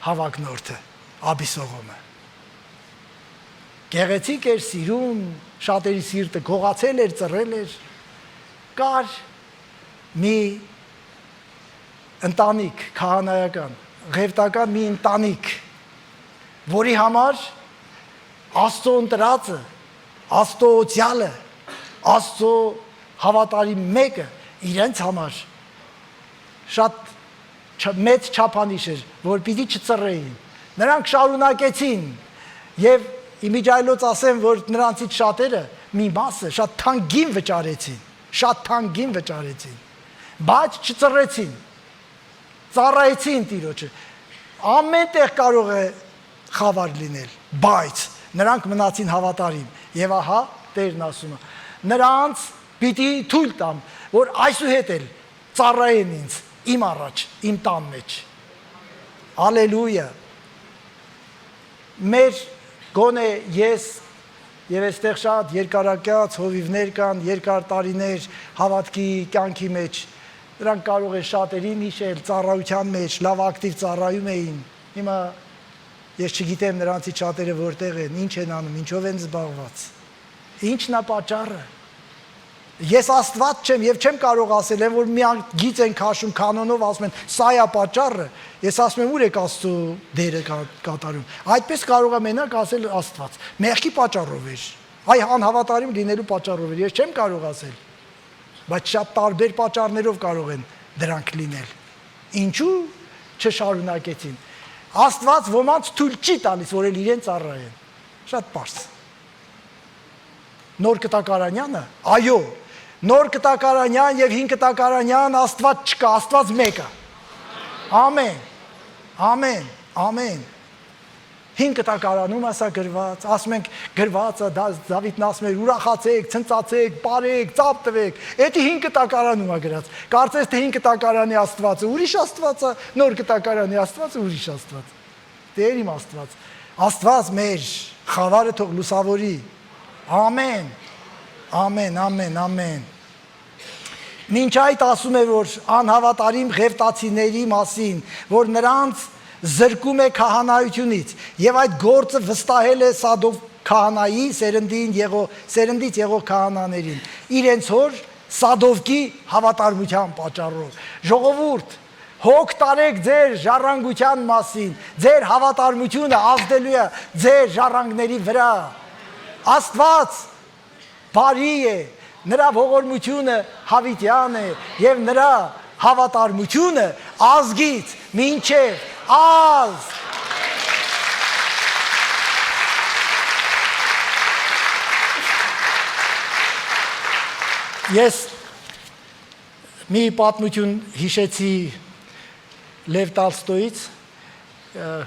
հավակնորդը, Աբիսողոմը։ Գեղեցիկ էր, սիրուն, շատերի սիրտը գողացել էր, ծռել էր, կար մի ընտանիք, քահանայական, ղևտական մի ընտանիք, որի համար Աստծո ընտրածը, Աստծո օծյալը, Աստծո հավատարիմ մեկը իրենց համար շատ մեծ չափանիշ էր, որ պիտի չծռեին։ Նրանք շարունակեցին եւ իմիջայլոց ասեմ, որ նրանցից շատերը մի մասը շատ թանկին վճարեցին, բայց չծռեցին, ծառայեցին Տիրոջը։ Ամեն տեղ կարող է խավար լինել, բայց նրանք մնացին հավատարիմ Եվ ահա Տերն ասում է. նրանց պիտի թույլ տամ, որ այսուհետ էլ ծառայեն ինձ, իմ առաջ, իմ տան մեջ։ Ալելույա։ Մեր գոնե ես եւ այստեղ շատ երկարակյաց հովիվներ կան, երկար տարիներ հավատքի կյանքի մեջ, նրանք կարող են շատերին հիշել ծառայության մեջ, լավ ակտիվ ծառայում էին։ Հիմա ես չգիտեմ նրանցից շատերը որտեղ են, ինչ են անում, ինչով են զբաղված։ Ինչն է պատճառը։ Ես Աստված չեմ եւ չեմ կարող ասել, որ մի գիծ են քաշում կանոնով ասում են, սա է պատճառը։ Ես ասում եմ, ուր եք Աստծո դերը կատարում։ Այդպես կարող եմ մենակ ասել Աստված։ Մեղքի պատճառով էր։ Այ անհավատարիմ լինելու պատճառով էր։ Ես չեմ կարող ասել։ Բայց շատ տարբեր պատճառներով կարող են դրանք լինել։ Ինչու չշարունակեցին։ Աստված ոմանց թույլ չի տալիս, որ էլ իրեն ծառայեն։ Շատ պարզ։ Նոր կտակարանյանը, այո, նոր կտակարանյան եւ հին կտակարանյան Աստված չկա, Աստված մեկ է։ Ամեն, ամեն, ամեն։ Հին կտակարանում ասա գրված, ասում ենք գրվածը, Դավիթն ասում էր ուրախացեք, ցնծացեք, բարեք, ծափ տվեք։ Էդի հին կտակարանում է գրած։ Կարծես թե հին կտակարանի Աստվածը ուրիշ Աստված է, նոր կտակարանի Աստվածը ուրիշ Աստված։ Տեր իմ Աստված։ Աստված մեր խավարը թող լուսավորի։ Ամեն, ամեն, ամեն, ամեն։ Մինչ այդ ասում է, որ անհավատարիմ Ղևտացիների մասին, որ նրանց զրկում է քահանայությունից, եւ այդ գործը վստահել է Սադոկ քահանայի սերնդից եղող քահանաներին, իրենց հոր Սադովկի հավատարմության պատճառով։ Ժողովուրդ, հոգ տարեք ձեր ժառանգության մասին, ձեր հավատարմությունը ազդելու է ձեր ժառանգների վրա։ Աստված բարի է, նրա ողորմությունը հավիտյան է եւ նրա հավատարմությունը ազգից մինչև ազգ։ Ես մի պատմություն հիշեցի Լև Տոլստոյից,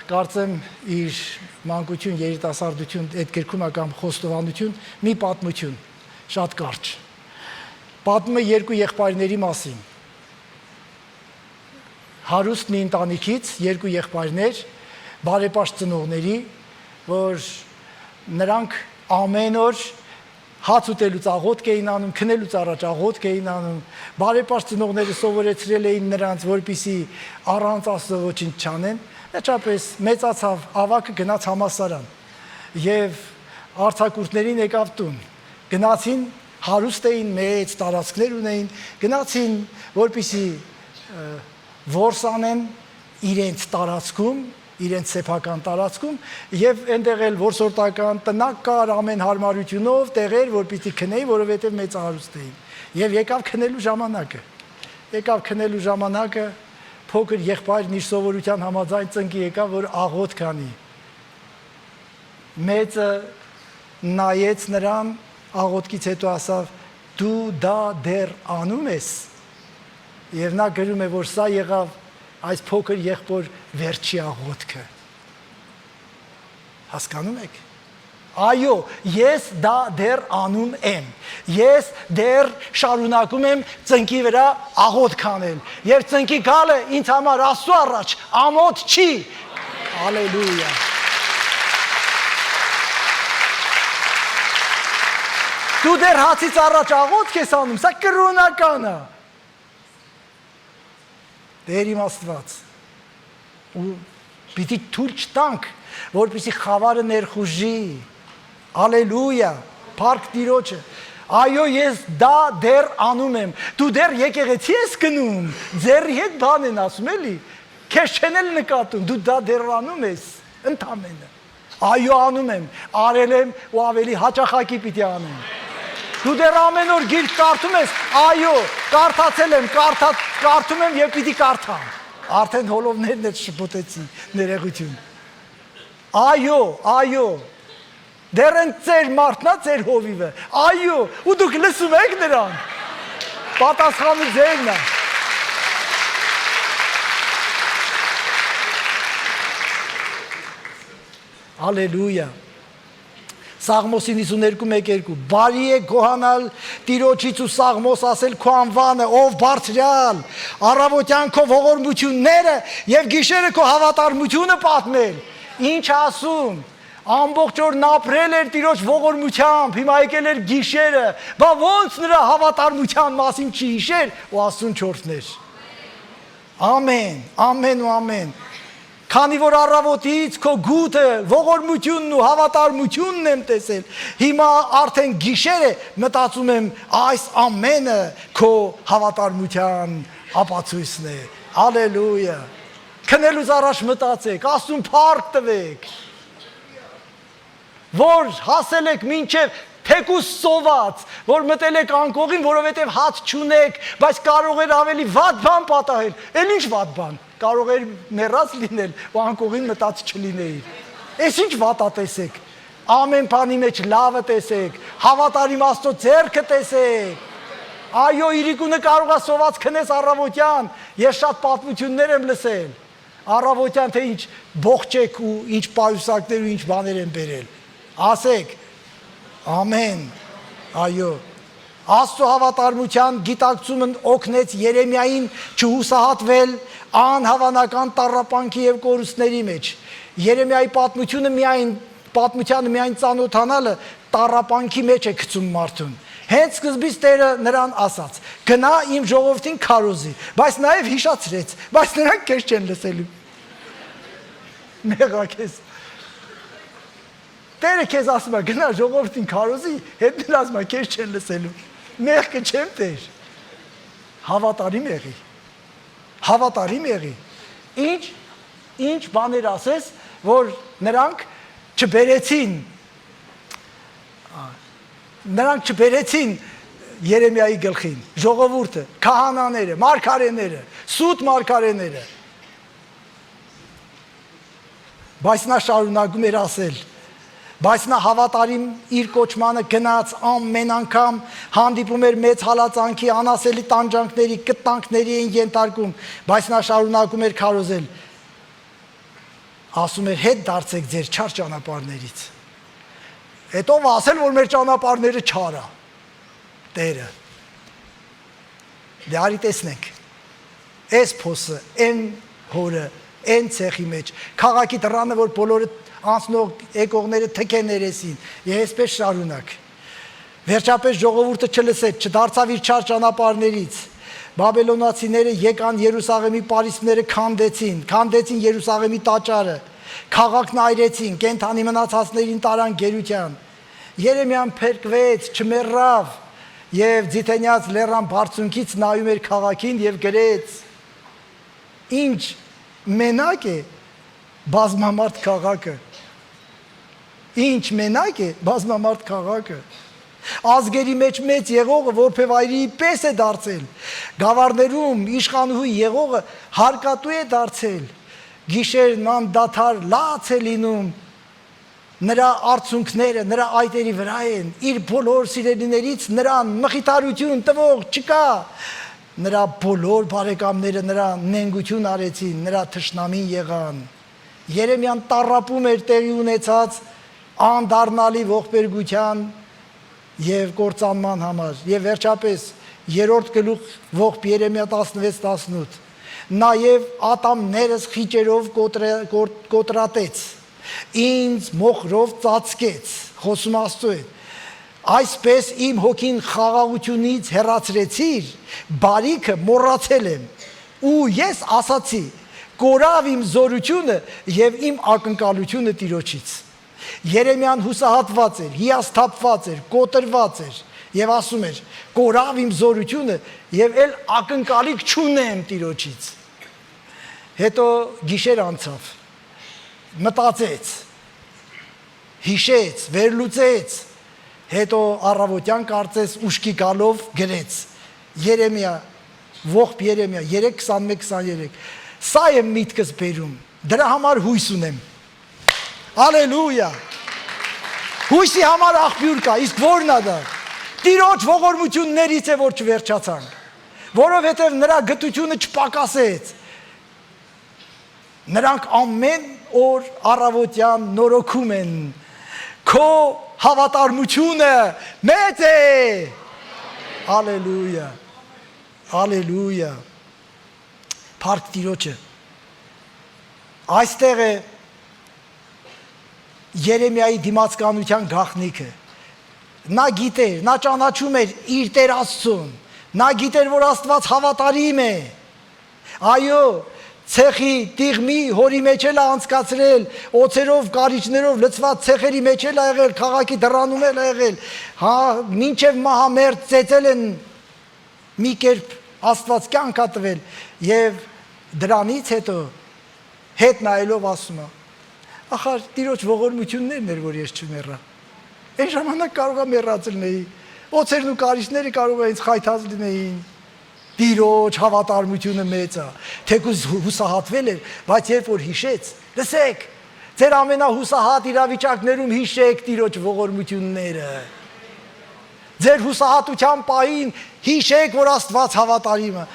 կարծեմ իր մանկություն, երիտասարդություն, այդ գրքում կամ խոստովանություն, մի պատմություն, շատ կարճ։ Պատմում է երկու եղբայրների մասին։ Հարուստ մի ընտանիքից երկու եղբայրներ, բարեպաշտ ծնողների, որ նրանք ամեն օր հաց ուտելուց աղոթք էին անում, քնելուց առաջ աղոթք էին անում, բարեպաշտ ծնողները սովորեցրել էին նրանց, որպեսզի առանց Աստծո ոչինչ չանեն, վերջապես մեծացավ, ավակը գնաց համալսարան եւ արձակուրդներին եկավ տուն, գնացին, հարուստ էին, մեծ տարածքներ ունեին, գնացին, որպեսզի որս անեն իրենց տարածքում, իրենց սեփական տարածքում եւ այնտեղ էլ որսորդական տնակ կար ամեն հարմարությունով տեղեր, որպեսզի քնեին, որովհետեւ մեծ հարուստ էին։ Եվ եկավ քնելու ժամանակը։ Եկավ քնելու ժամանակը, փոքր եղբայրն իր սովորության համաձայն ծնկի եկավ, որ աղոթք անի։ Մեծը նայեց նրան, աղոթքից հետո ասավ. «Դու դա դեռ անում ես»։ Եվ նա գրում է, որ սա եղավ այս փոքր եղբոր վերջի աղոթքը։ Հասկանում եք։ Այո, ես դա դեռ անում եմ։ Ես դեռ շարունակում եմ ծնկի վրա աղոթք անել։ Եվ ծնկի գալը ինձ համար Աստծո առաջ ամոթ չի։ Հալելույա։ Դու դեռ հացից առաջ աղոթք ես անում, սա կրոնական է։ Տեր իմ Աստված, ու պիտի թույլ չտանք, որպեսզի խավարը ներխուժի, ալելույա, փառք Տիրոջը, այո ես դա դեռ անում եմ, դու դեռ եկեղեցի ես գնում, ձեռի հետ բան են ասում էլի, քեզ չեն էլ նկատում, դու դա դեռ անում ես, ընդամենը, այո անում եմ, արել եմ ու ավելի հաճախակի պիտի անեմ, դու դեռ ամեն օր գիրք կարդում ես, այո, կարդացել եմ, կարդում եմ և պիտի կարդամ, արդեն հոլովներն էլ շպոտեցի, ներեղություն, այո, այո, դեռ են ծեր մարդնա ծեր հովիվը, այո, ու դուք լսում եք նրան, պատասխանը ձերն է, Ալելույա, Սաղմոսի 52:1-2 բարի է գոհանալ Տիրոջից ու Սաղմոս ասել քո անվանը ով բարձրյալ առավոտյան քո ողորմությունները եւ գիշերը քո հավատարմությունը պատմել ինչ ասում ամբողջ օրն ապրել էր Տիրոջ ողորմությամբ հիմա եկել էր գիշերը բա ոնց նրա հավատարմության մասին չի հիշեր ու Աստծուն չորթներ ամեն ամեն ու ամեն Քանի որ առավոտից քո գութը, ողորմությունն ու հավատարմությունն եմ տեսել, հիմա արդեն գիշեր է, մտածում եմ այս ամենը քո հավատարմության ապացույցն է։ Հալելույա։ Քնելուց առաջ մտածեք, Աստծուն փառք տվեք։ Որ հասել եք մինչև թեկուս սոված, որ մտել եք անկողին, որովհետև հաց չունեք, բայց կարող էր ավելի վատ բան պատահել։ Էլ ինչ վատ բան։ Կարող էր մեռած լինել ու անկողին մտած չլինեիր։ Էս ինչ վատա տեսեք։ Ամեն բանի մեջ լավը տեսեք, հավատարիմ Աստծո ձեռքը տեսեք։ Այո, իրիկունը կարող է սոված քնես առավոտյան, ես շատ պատմություններ եմ լսել։ Առավոտյան թե ինչ բողջեք ու ինչ պայուսակներ ու ինչ բաներ են բերել։ Ասեք, ամեն, այո։ Աստծո հավատարմության գիտակցումն օգնեց Երեմիային չհուսահատվել անհավանական տառապանքի եւ կորուստների մեջ։ Երեմիայի պատմությանը միայն ծանոթանալը տառապանքի մեջ է գցում մարդուն։ Հենց սկզբից Տերը նրան ասաց. գնա իմ ժողովրդին քարոզի, բայց նաեւ հիշացրեց, բայց նրանք քեզ չեն լսելու։ Մեղա քեզ։ Տերը քեզ ասում է գնա ժողովրդին քարոզի, հետ նրան ասում է քեզ չեն լսելու։ Մեղքը չեմ Տեր։ Հավատարիմ եղի։ Հավատարիմ եղի։ Ինչ բաներ ասես, որ նրանք չբերեցին Երեմիայի գլխին, ժողովուրդը, քահանաները, մարգարեները, սուտ մարգարեները։ Բայց նա շարունակում էր ասել, բայց նա հավատարիմ իր կոչմանը գնաց ամեն անգամ հանդիպում էր մեծ հալածանքի, անասելի տանջանքների, կտանքների էին ենթարկում, բայց նա շարունակում էր քարոզել։ Ասում էր հետ դարձեք ձեր չար ճանապարհներից։ Հետո ասել, որ մեր ճանապարհները չար է։ Տերը։ Դե արի տեսնենք։ Էս փոսը, այն հորը, այն ցեխի մեջ, քաղաքի դռանը, որ բոլորը անցնող եկողները թքեն ներեսին, եւ այսպես շարունակ։ Վերջապես ժողովուրդը չլսեց, չդարձավ իր չար ճանապարհներից։ Բաբելոնացիները եկան Երուսաղեմի պարիսպները քանդեցին Երուսաղեմի տաճարը, քաղաքն այրեցին, կենթանի մնացածներին տարան գերության։ Երեմիան փրկվեց, չմեռավ եւ ձիթենյաց լեռան բարձունքից նայում էր քաղաքին եւ գրեց. Ինչ մենակ է բազմամարդ քաղաքը։ Ինչ մենակ է բազմամարդ քաղաքը։ Ազգերի մեջ մեծ եղողը որբևայրի պես է դարձել։ Գավառներում իշխանուհու եղողը հարկատու է դարձել։ Գիշերն անդադար լաց է լինում։ Նրա արցունքները նրա այտերի վրա են։ Իր բոլոր սիրելիներից նրան մխիթարություն տվող չկա։ Նրա բոլոր բարեկամները նրան նենգություն արեցին, նրա թշնամին եղան։ Երեմիան տառապում էր տեղի ունեցած անդառնալի ողբերգության եւ կործանման համար եւ վերջապես 3-րդ գլուխ ողբ Երեմիա 16-18 նաեւ ատամներս խիճերով կոտրատեց ինձ մոխրով ծածկեց խոսում Աստծո է այսպես իմ հոգին խաղաղությունից հեռացրեցիր բարիքը մոռացել եմ ու ես ասացի կորավ իմ զորությունը եւ իմ ակնկալությունը Տիրոջից Երեմիան հուսահատված էր, հիասթափված էր, կոտրված էր եւ ասում էր. «Կորավ իմ զորությունը եւ էլ ակնկալիք չունեմ Տիրոջից»։ Հետո գիշեր անցավ, մտածեց, հիշեց, վերլուծեց, հետո առավոտյան կարծես ուշքի գալով գրեց. Երեմիա, ողբ Երեմիա 3:21-23 Սա եմ միտքս բերում, դրա համար հույս ունեմ։ Ալելույա։ Հույսի համար աղբյուր կա, իսկ որն է դա։ Տիրոջ ողորմություններից է որ չվերջացանք, որովհետև նրա գթությունը չպակասեց։ Նրանք ամեն օր առավոտյան նորոգում են քո հավատարմությունը մեծ է։ Ալելույա։ Ալելույա։ Փառք Տիրոջը։ Այստեղ է Երեմիայի դիմացկանության գաղտնիքը։ Նա գիտեր, նա ճանաչում էր իր Տեր Աստծուն, նա գիտեր, որ Աստված հավատարիմ է։ Այո, ցեխի տիղմի հորի մեջ էլ է անցկացրել, օձերով, կարիճներով լցված ցեխերի մեջ էլ է եղել, քաղաքի դռանում էլ է եղել, հա, մինչև մահամերձ ծեծել են մի կերպ Աստված կյանք է տվել, եւ դրանից հետո հետ նայելով ասում է. Ախար Տիրոջ ողորմություններն էր, որ ես չմեռա։ Այն ժամանակ կարող է մեռած լինեի։ Օձերն ու կարիճները կարող է ինձ խայթած լինեին։ Տիրոջ հավատարմությունը մեծ է։ Թեկուզ հուսահատվել էր, բայց երբ որ հիշեց, լսեք, ձեր ամենահուսահատ իրավիճակներում հիշեք Տիրոջ ողորմությունները։ Ձեր հուսահատության պահին հիշեք, որ Աստված հավատարիմ է։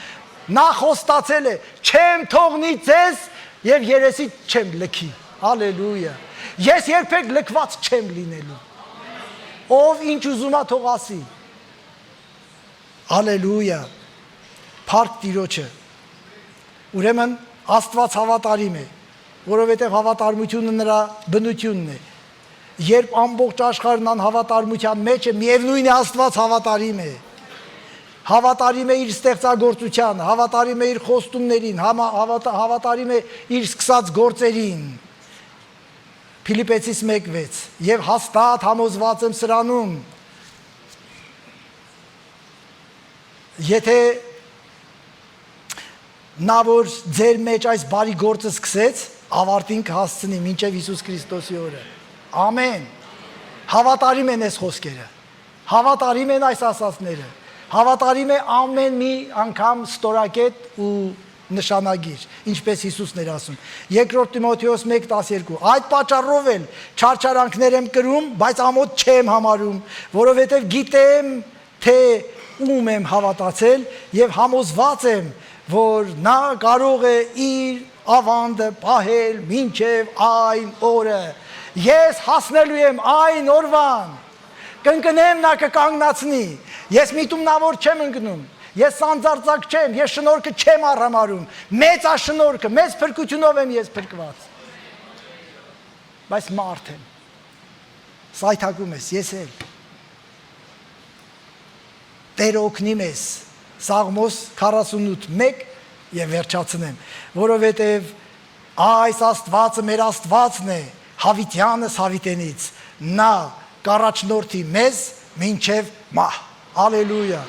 Նա խոստացել է. չեմ թողնի ձեզ եւ երեսից չեմ լքի։ Ալելույա։ Ես երբեք լքված չեմ լինելու։ Ով ինչ ուզում է թող ասի։ Ալելույա։ Փառք Տիրոջը։ Ուրեմն Աստված հավատարիմ է, որովհետև հավատարմությունը նրա բնությունն է։ Երբ ամբողջ աշխարհն անհավատարմության մեջ է, միևնույն է Աստված հավատարիմ է։ Հավատարիմ է իր ստեղծագործությանը, հավատարիմ է իր խոստումներին, հավատարիմ է իր սկսած գործերին։ Փիլիպպեցիս 1:6 եւ հաստատ համոզված եմ սրանում, եթե նա որ ձեր մեջ այս բարի գործը սկսեց, ավարտին կհասցնի մինչև Հիսուս Քրիստոսի օրը։ Ամեն։ Հավատարիմ են այս խոսքերը, հավատարիմ են այս ասածները, հավատարիմ է ամեն մի անգամ ստորակետ ու նշանագիր, ինչպես Հիսուսն էր ասում։ Երկրորդ Տիմոթեոս 1:12 Այդ պատճառով էլ չարչարանքներ եմ կրում, բայց ամոթ չեմ համարում, որովհետև գիտեմ, թե ում եմ հավատացել եւ համոզված եմ, որ նա կարող է իր ավանդը պահել մինչև այն օրը։ Ես հասնելու եմ այն օրվան, կընկնեմ, նա կկանգնացնի։ Ես միտումնավոր չեմ ընկնում, ես սանձարձակ չեմ, ես շնորհքը չեմ արհամարում, մեծ է շնորհքը, մեծ փրկությունով եմ ես փրկված։ Բայց մարդ եմ, սայթակում ես, ես էլ։ Տերը օգնի մեզ, Սաղմոս 48:1 եւ վերջացնեմ, որովհետեւ այս Աստվածը մեր Աստվածն է, հավիտյանս հավիտենից, նա կառաջնորդի մեզ մինչև մահ։ Ալելույա։